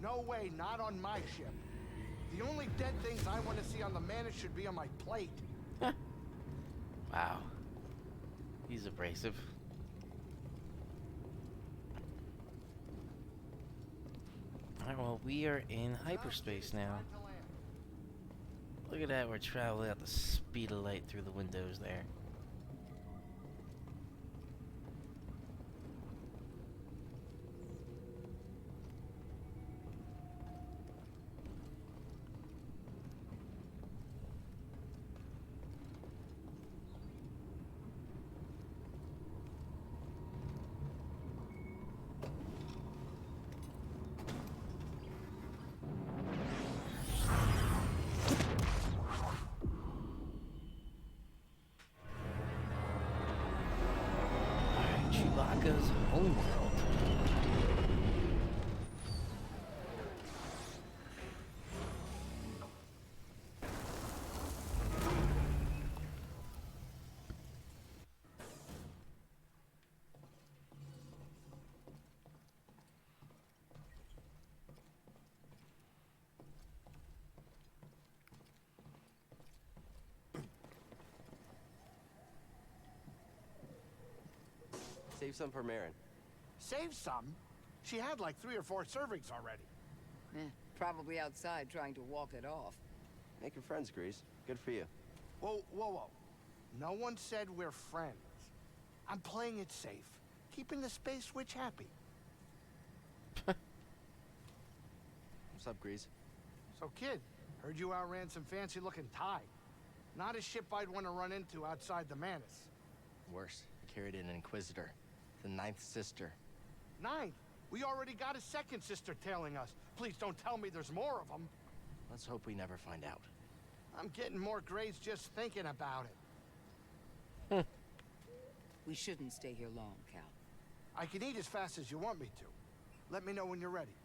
no way, not on my ship. The only dead things I want to see on the Manus should be on my plate. Wow. He's abrasive. Alright, well, we are in hyperspace now. Time to land. Look at that, we're traveling at the speed of light through the windows there. Alright, Chewbacca's homeworld. Save some for Marin. Save some? She had like 3 or 4 servings already. Probably outside trying to walk it off. Making friends, Grease. Good for you. Whoa. No one said we're friends. I'm playing it safe. Keeping the Space Witch happy. What's up, Grease? So, kid, heard you outran some fancy-looking Thai. Not a ship I'd want to run into outside the Manus. Worse, I carried an Inquisitor. The Ninth Sister. 9? We already got a second sister tailing us. Please don't tell me there's more of them. Let's hope we never find out. I'm getting more grays just thinking about it. We shouldn't stay here long, Cal. I can eat as fast as you want me to. Let me know when you're ready.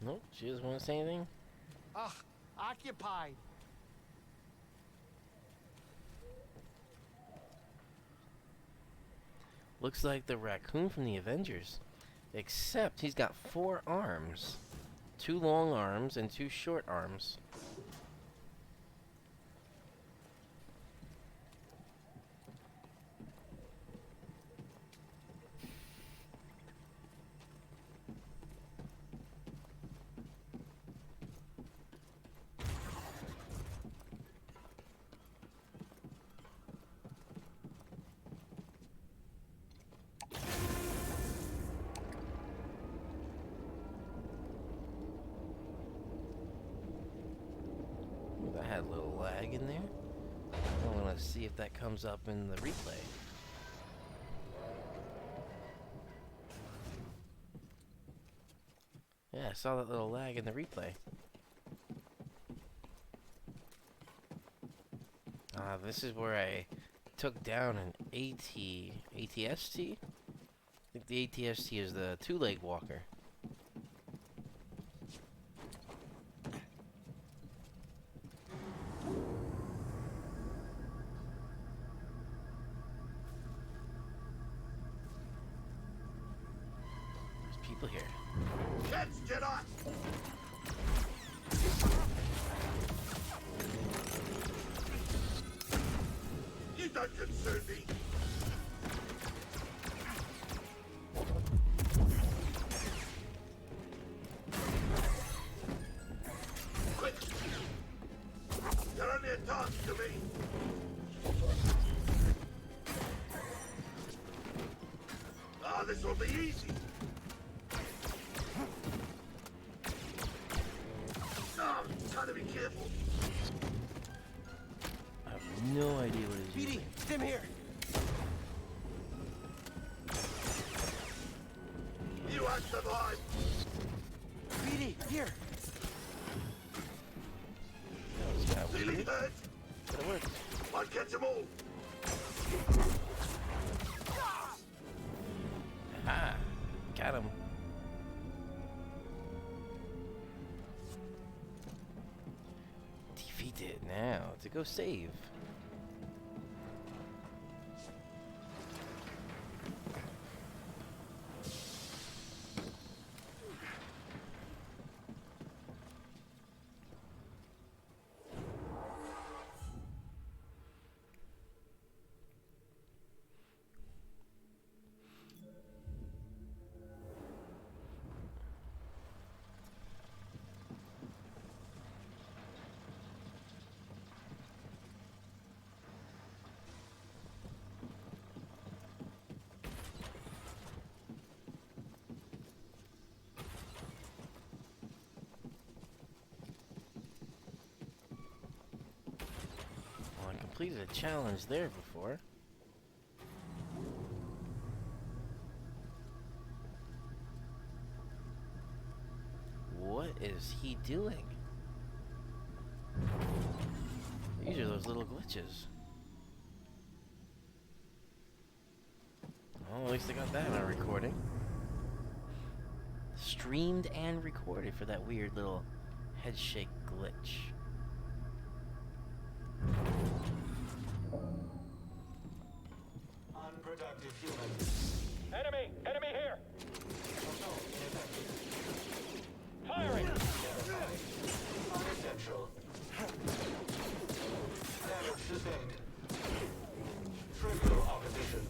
Nope, she doesn't want to say anything. Ugh, occupied. Looks like the raccoon from the Avengers. Except he's got 4 arms. 2 long arms and 2 short arms. Ooh, I had a little lag in there. I want to see if that comes up in the replay. Yeah, I saw that little lag in the replay. This is where I took down an ATST. I think the ATST is the 2-leg walker. people here. Catch Jedi! You don't concern me. Quick! You're only a task to me. Ah, this will be easy. Ah, gotta be careful. I have no idea what it is. BD, Stim here. You won't survive. BD, here. It's kind of Feeling weird, hurt? but it works. I'll catch them all. Ah, got him. Defeated. Now to go save. Well, I completed a challenge there before. What is he doing? These are those little glitches. Well, at least I got that on recording. Streamed and recorded for that weird little head shake glitch. Unproductive human. Enemy! Enemy here! Assault ineffective. Firing! Unessential. Damage sustained. Trivial opposition.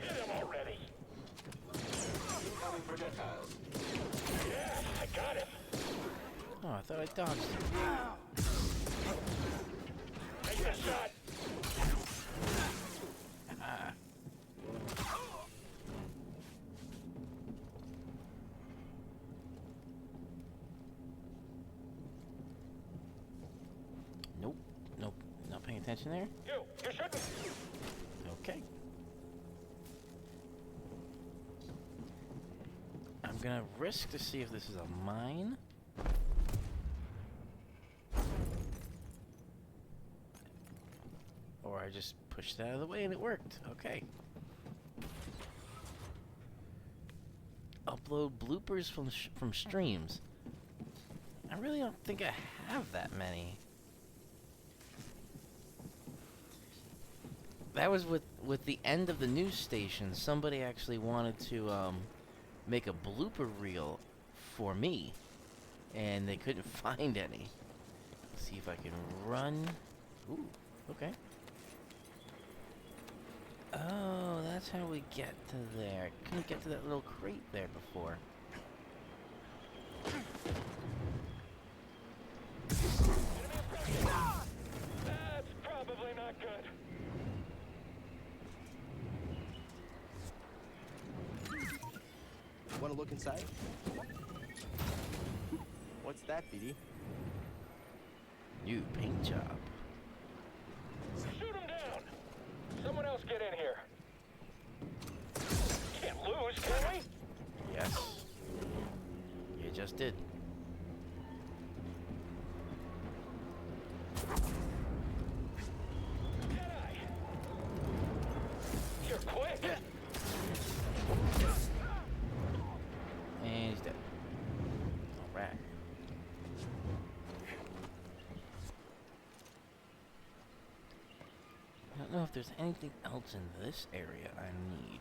Hit him already! Incoming projectiles. Yeah, I got him! Oh, I thought I dodged him. Take the shot! Ah. Nope. Nope. Not paying attention there. You shouldn't! Okay. I'm gonna risk to see if this is a mine. Or I just pushed it out of the way and it worked. Okay. Upload bloopers from streams. I really don't think I have that many. That was with the end of the news station. Somebody actually wanted to make a blooper reel for me, and they couldn't find any. Let's see if I can run. Ooh, okay. Oh, that's how we get to there. Couldn't get to that little crate there before. That's probably not good. Want to look inside? What's that, BD? New paint job. Shoot him down! Someone else get in here. Can't lose, can we? Yes. You just did. Jedi! You're quick! And he's dead. Alright. I don't know if there's anything else in this area I need.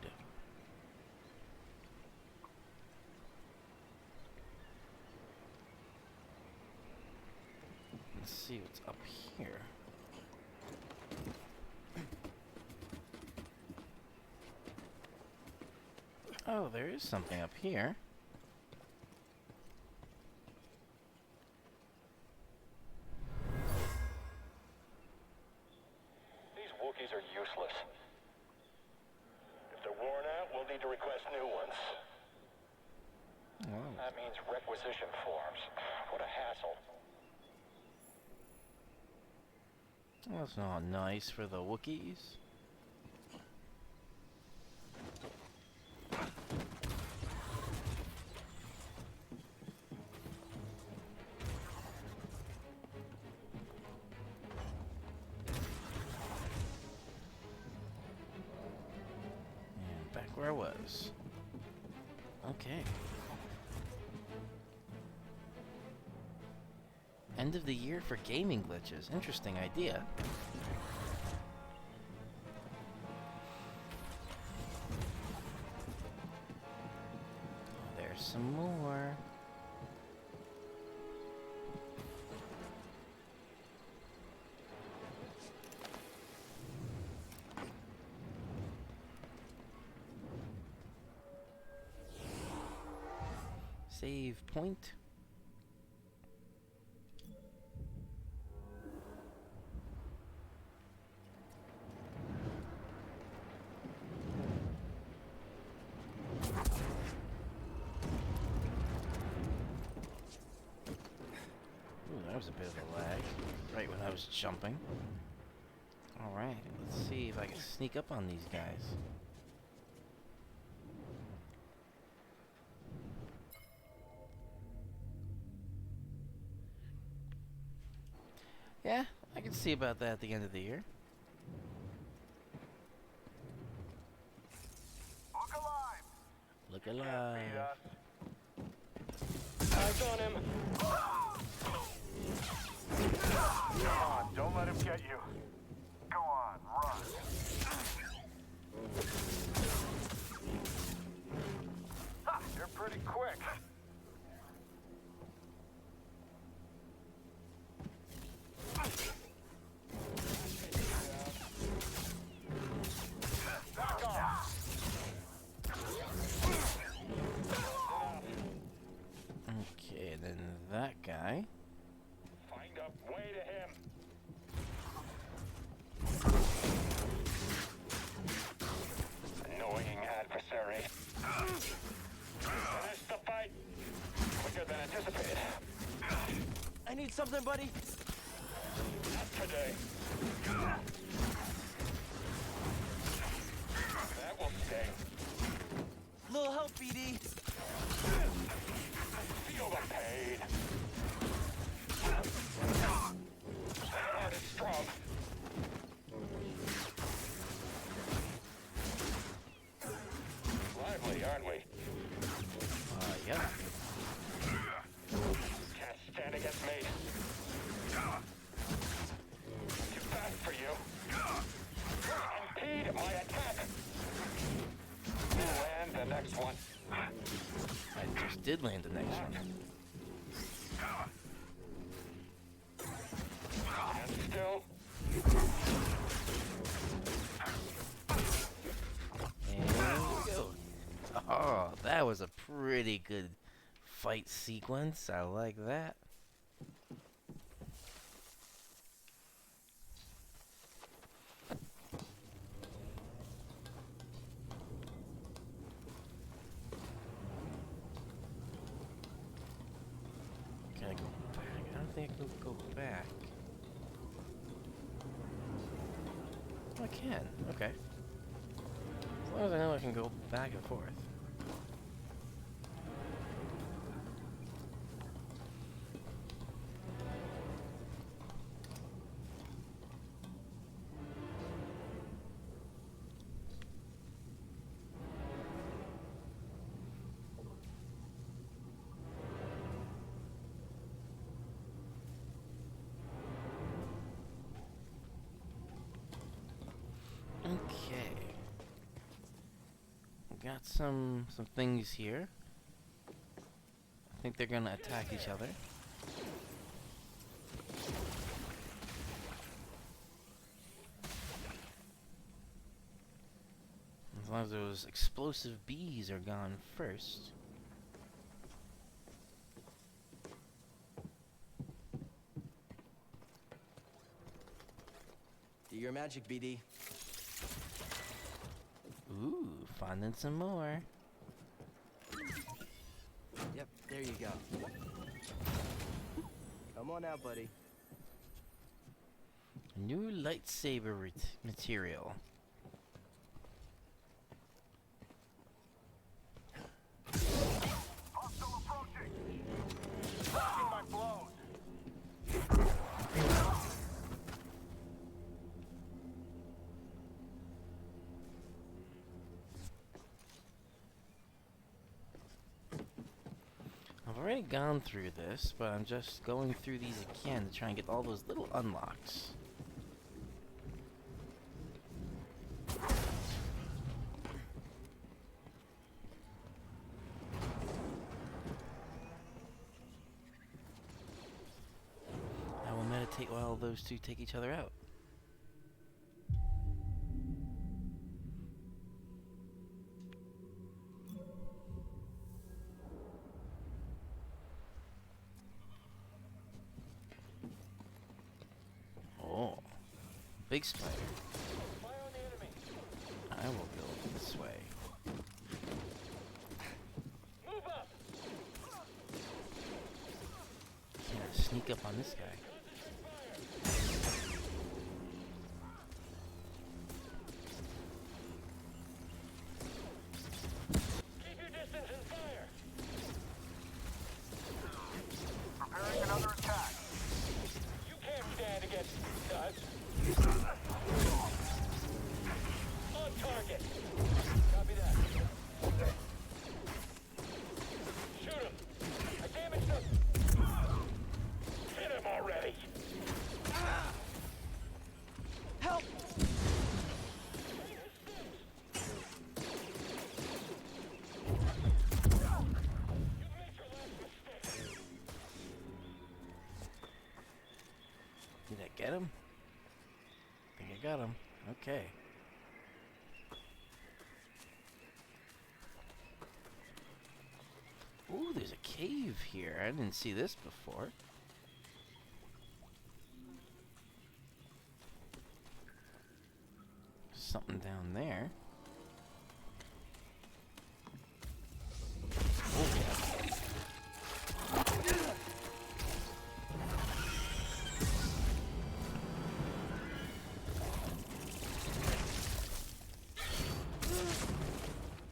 Let's see what's up here. Oh, there is something up here. These Wookiees are useless. If they're worn out, we'll need to request new ones. Oh. That means requisition forms. What a hassle. Well, that's not nice for the Wookiees. And back where I was. Okay. End of the year for gaming glitches. Interesting idea. There's some more. Save point. Ooh, that was a bit of a lag, right when I was jumping. Alright, let's see if I can sneak up on these guys. Yeah, I can see about that at the end of the year. Look alive. Eyes on him. Come on, don't let him get you. Go on, run. Ha, you're pretty quick. Back off. Okay, then that guy. Find a way to him. Annoying adversary. Finish the fight. Quicker than anticipated. I need something, buddy. Not today. That will stay. Little help, BD. Feel the pain. That heart is strong. Lively, aren't we? Yep. Can't stand against me. Too fast for you. Impede my attack. And the next one. I just did land the next one. And still. And there we go. Oh, that was a pretty good fight sequence. I like that. Can I go back? I don't think I can go back. Oh, I can. Okay. As long as I know I can go back and forth. got some things here. I think they're gonna attack each other. As long as those explosive bees are gone first. Do your magic, BD. Ooh, finding some more. Yep, there you go. Come on out, buddy. New lightsaber material. Hostile approaching. Blocking my blows. I've already gone through this, but I'm just going through these again to try and get all those little unlocks. I will meditate while those two take each other out. Oh, big spider. Fire on the enemy. I will go this way. Move up. Can't sneak up on this guy. Keep your distance and fire. Preparing another attack. You can't stand against us. On target. Copy that. Shoot him. I damaged him. Hit him already. Help! You make your last mistake. Did I get him? I think I got him. Okay. Ooh, there's a cave here. I didn't see this before. Something down there. Oh, yeah.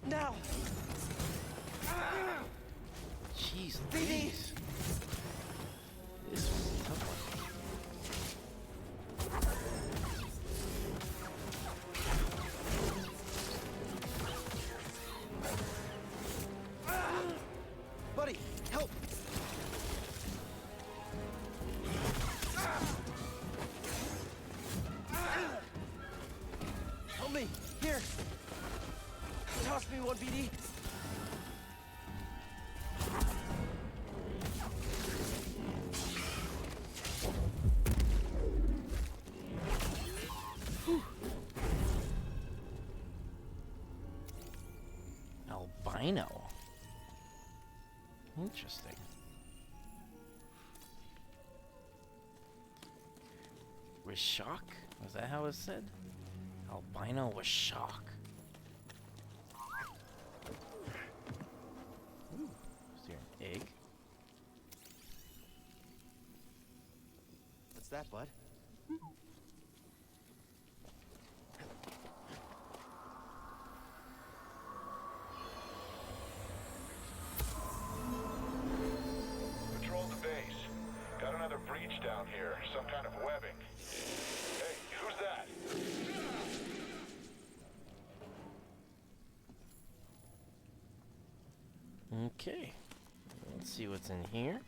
Now! Jeez Louise. This was a tough one. Buddy, help! Help me! Here! Toss me one, BD! Albino. Interesting. Washak? Was that how it said? Albino Washak. Ooh, is there an egg? What's that, bud? Patrol the base. Got another breach down here. Some kind of webbing. Hey, who's that? Okay. Let's see what's in here.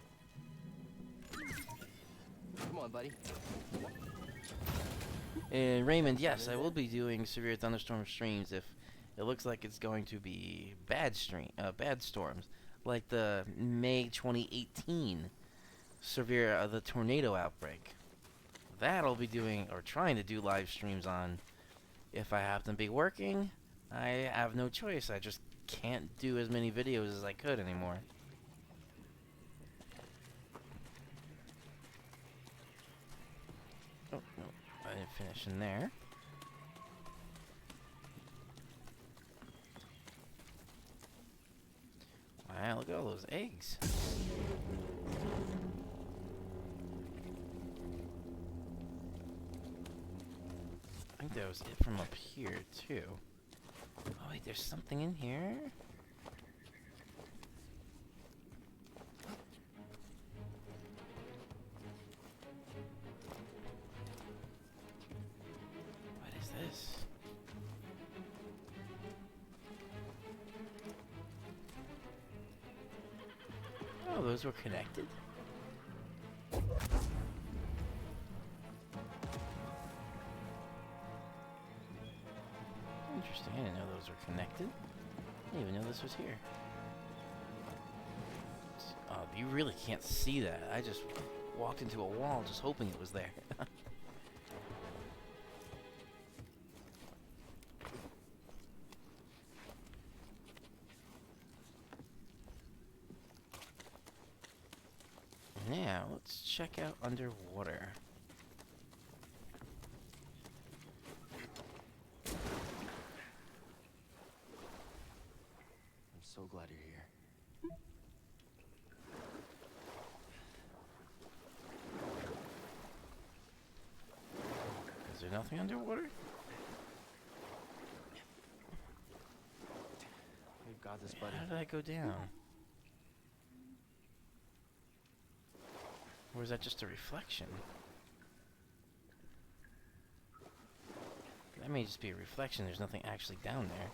Come on, buddy. And Raymond, yes, I will be doing severe thunderstorm streams if It looks like it's going to be bad storms, like the May 2018 severe the tornado outbreak. That I'll be doing or trying to do live streams on. If I happen to be working, I have no choice. I just can't do as many videos as I could anymore. Oh, no, I didn't finish in there. Wow, look at all those eggs. I think that was it from up here, too. Oh, wait, there's something in here? What is this? Oh, those were connected? Interesting, I didn't know those were connected. I didn't even know this was here. Oh, you really can't see that. I just walked into a wall just hoping it was there. Now, let's check out underwater. I'm so glad you're here. Is there nothing underwater? We've got this, buddy. How did I go down? Or is that just a reflection? That may just be a reflection. There's nothing actually down there.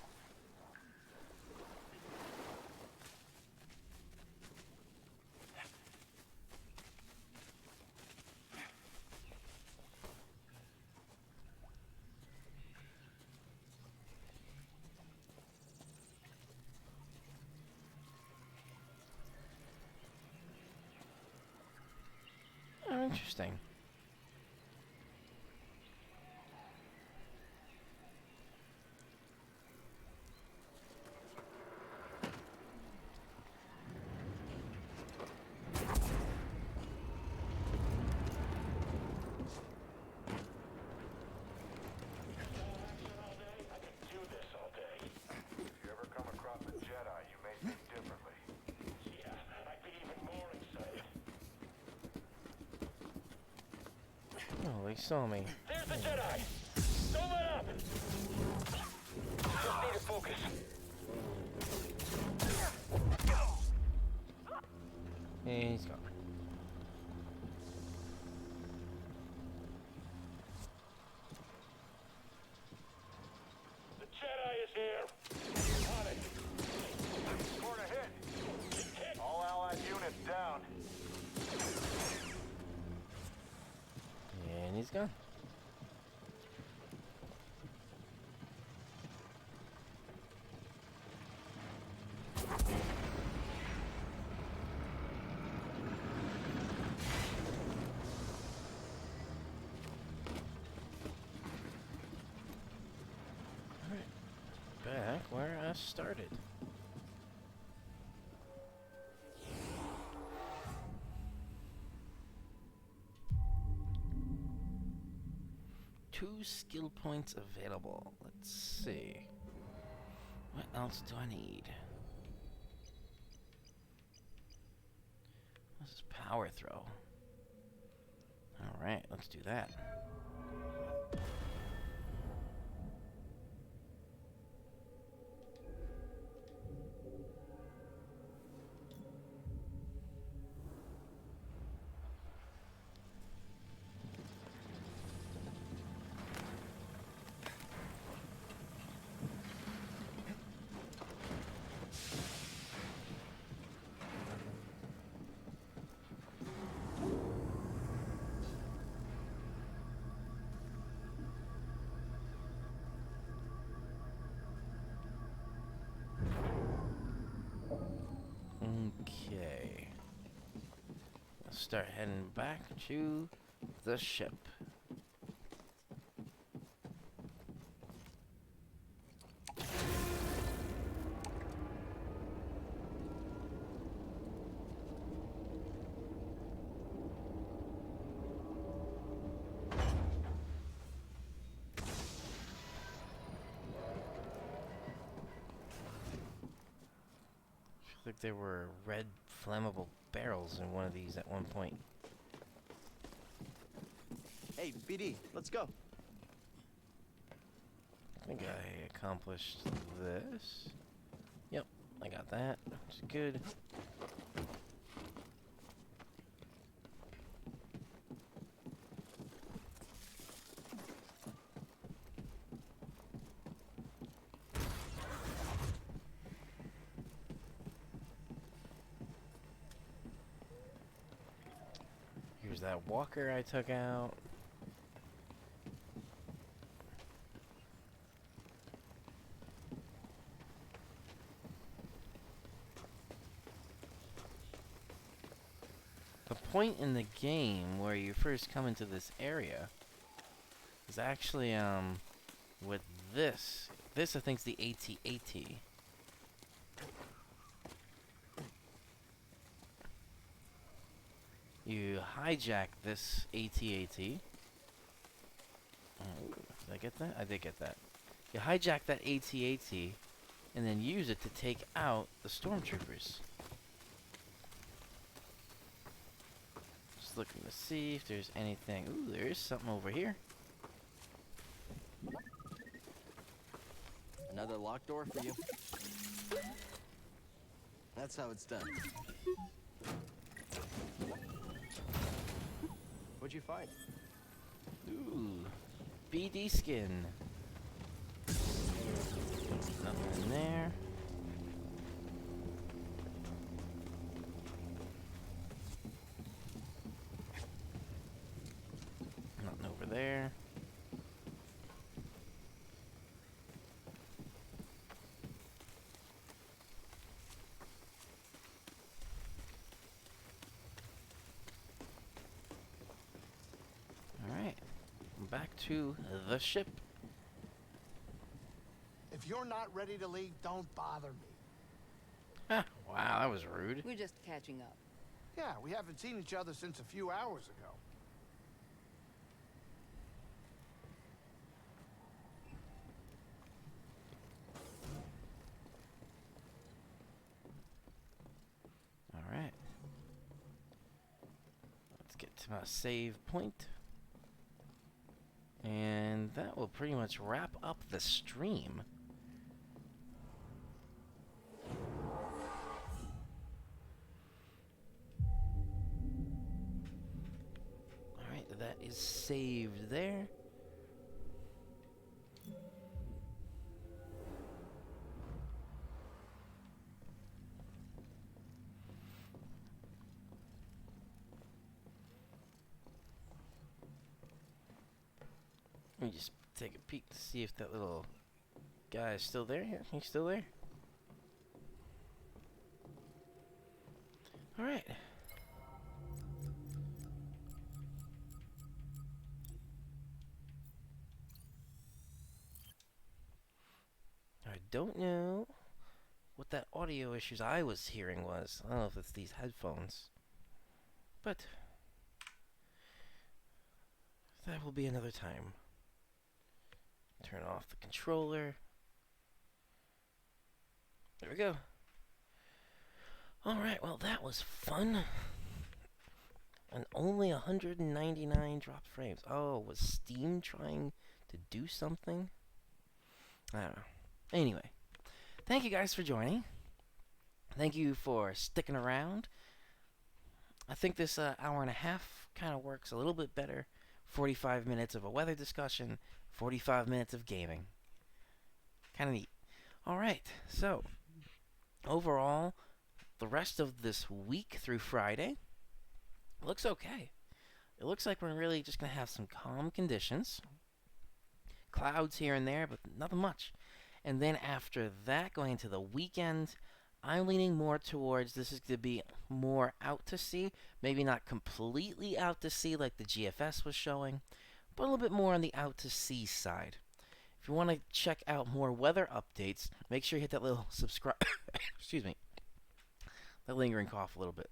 Oh, interesting. Do this all day. If you ever come across a Jedi, you may think differently. Yeah, I'd be even more excited. Oh, they saw me. There's the Jedi! Don't let up! Just need to focus. And he's gone. The Jedi is here! On it! Scored a hit. All allied units down. And he's gone. Alright. Back where I started. Two skill points available. Let's see. What else do I need? This is power throw. Alright, let's do that. start heading back to the ship. I think there were red flammable barrels in one of these at one point. Hey, BD, let's go. I think I accomplished this. Yep, I got that, which is good. Here's that walker I took out. The point in the game where you first come into this area is actually with this. This I think is the AT-AT. You hijack this AT-AT. Oh, did I get that? I did get that. You hijack that AT-AT and then use it to take out the stormtroopers. Just looking to see if there's anything. Ooh, there is something over here. Another locked door for you. That's how it's done. What'd you find? Ooh, BD skin. Nothing in there. Nothing over there. Alright, back to the ship. If you're not ready to leave, don't bother me. Huh, wow, that was rude. We're just catching up. Yeah, we haven't seen each other since a few hours ago. Alright. Let's get to my save point. And that will pretty much wrap up the stream. Alright, that is saved there. Let me just take a peek to see if that little guy is still there. Yeah, he's still there. Alright. I don't know what that audio issues I was hearing was. I don't know if it's these headphones. But that will be another time. Turn off the controller. There we go. Alright, well that was fun. And only 199 dropped frames. Oh, was Steam trying to do something? I don't know. Anyway, thank you guys for joining. Thank you for sticking around. I think this hour and a half kind of works a little bit better. 45 minutes of a weather discussion, 45 minutes of gaming. Kind of neat. Alright, so overall, the rest of this week through Friday looks okay. It looks like we're really just going to have some calm conditions. Clouds here and there, but nothing much. And then after that, going into the weekend, I'm leaning more towards this is going to be more out to sea. Maybe not completely out to sea like the GFS was showing, but a little bit more on the out to sea side. If you want to check out more weather updates, make sure you hit that little subscribe. Excuse me. That lingering cough a little bit.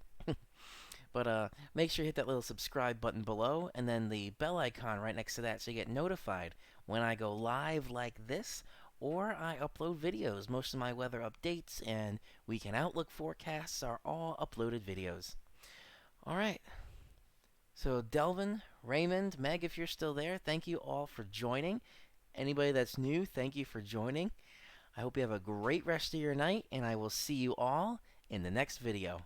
But make sure you hit that little subscribe button below and then the bell icon right next to that so you get notified when I go live like this or I upload videos. Most of my weather updates and weekend outlook forecasts are all uploaded videos. Alright. So Delvin, Raymond, Meg, if you're still there, thank you all for joining. Anybody that's new, thank you for joining. I hope you have a great rest of your night and I will see you all in the next video.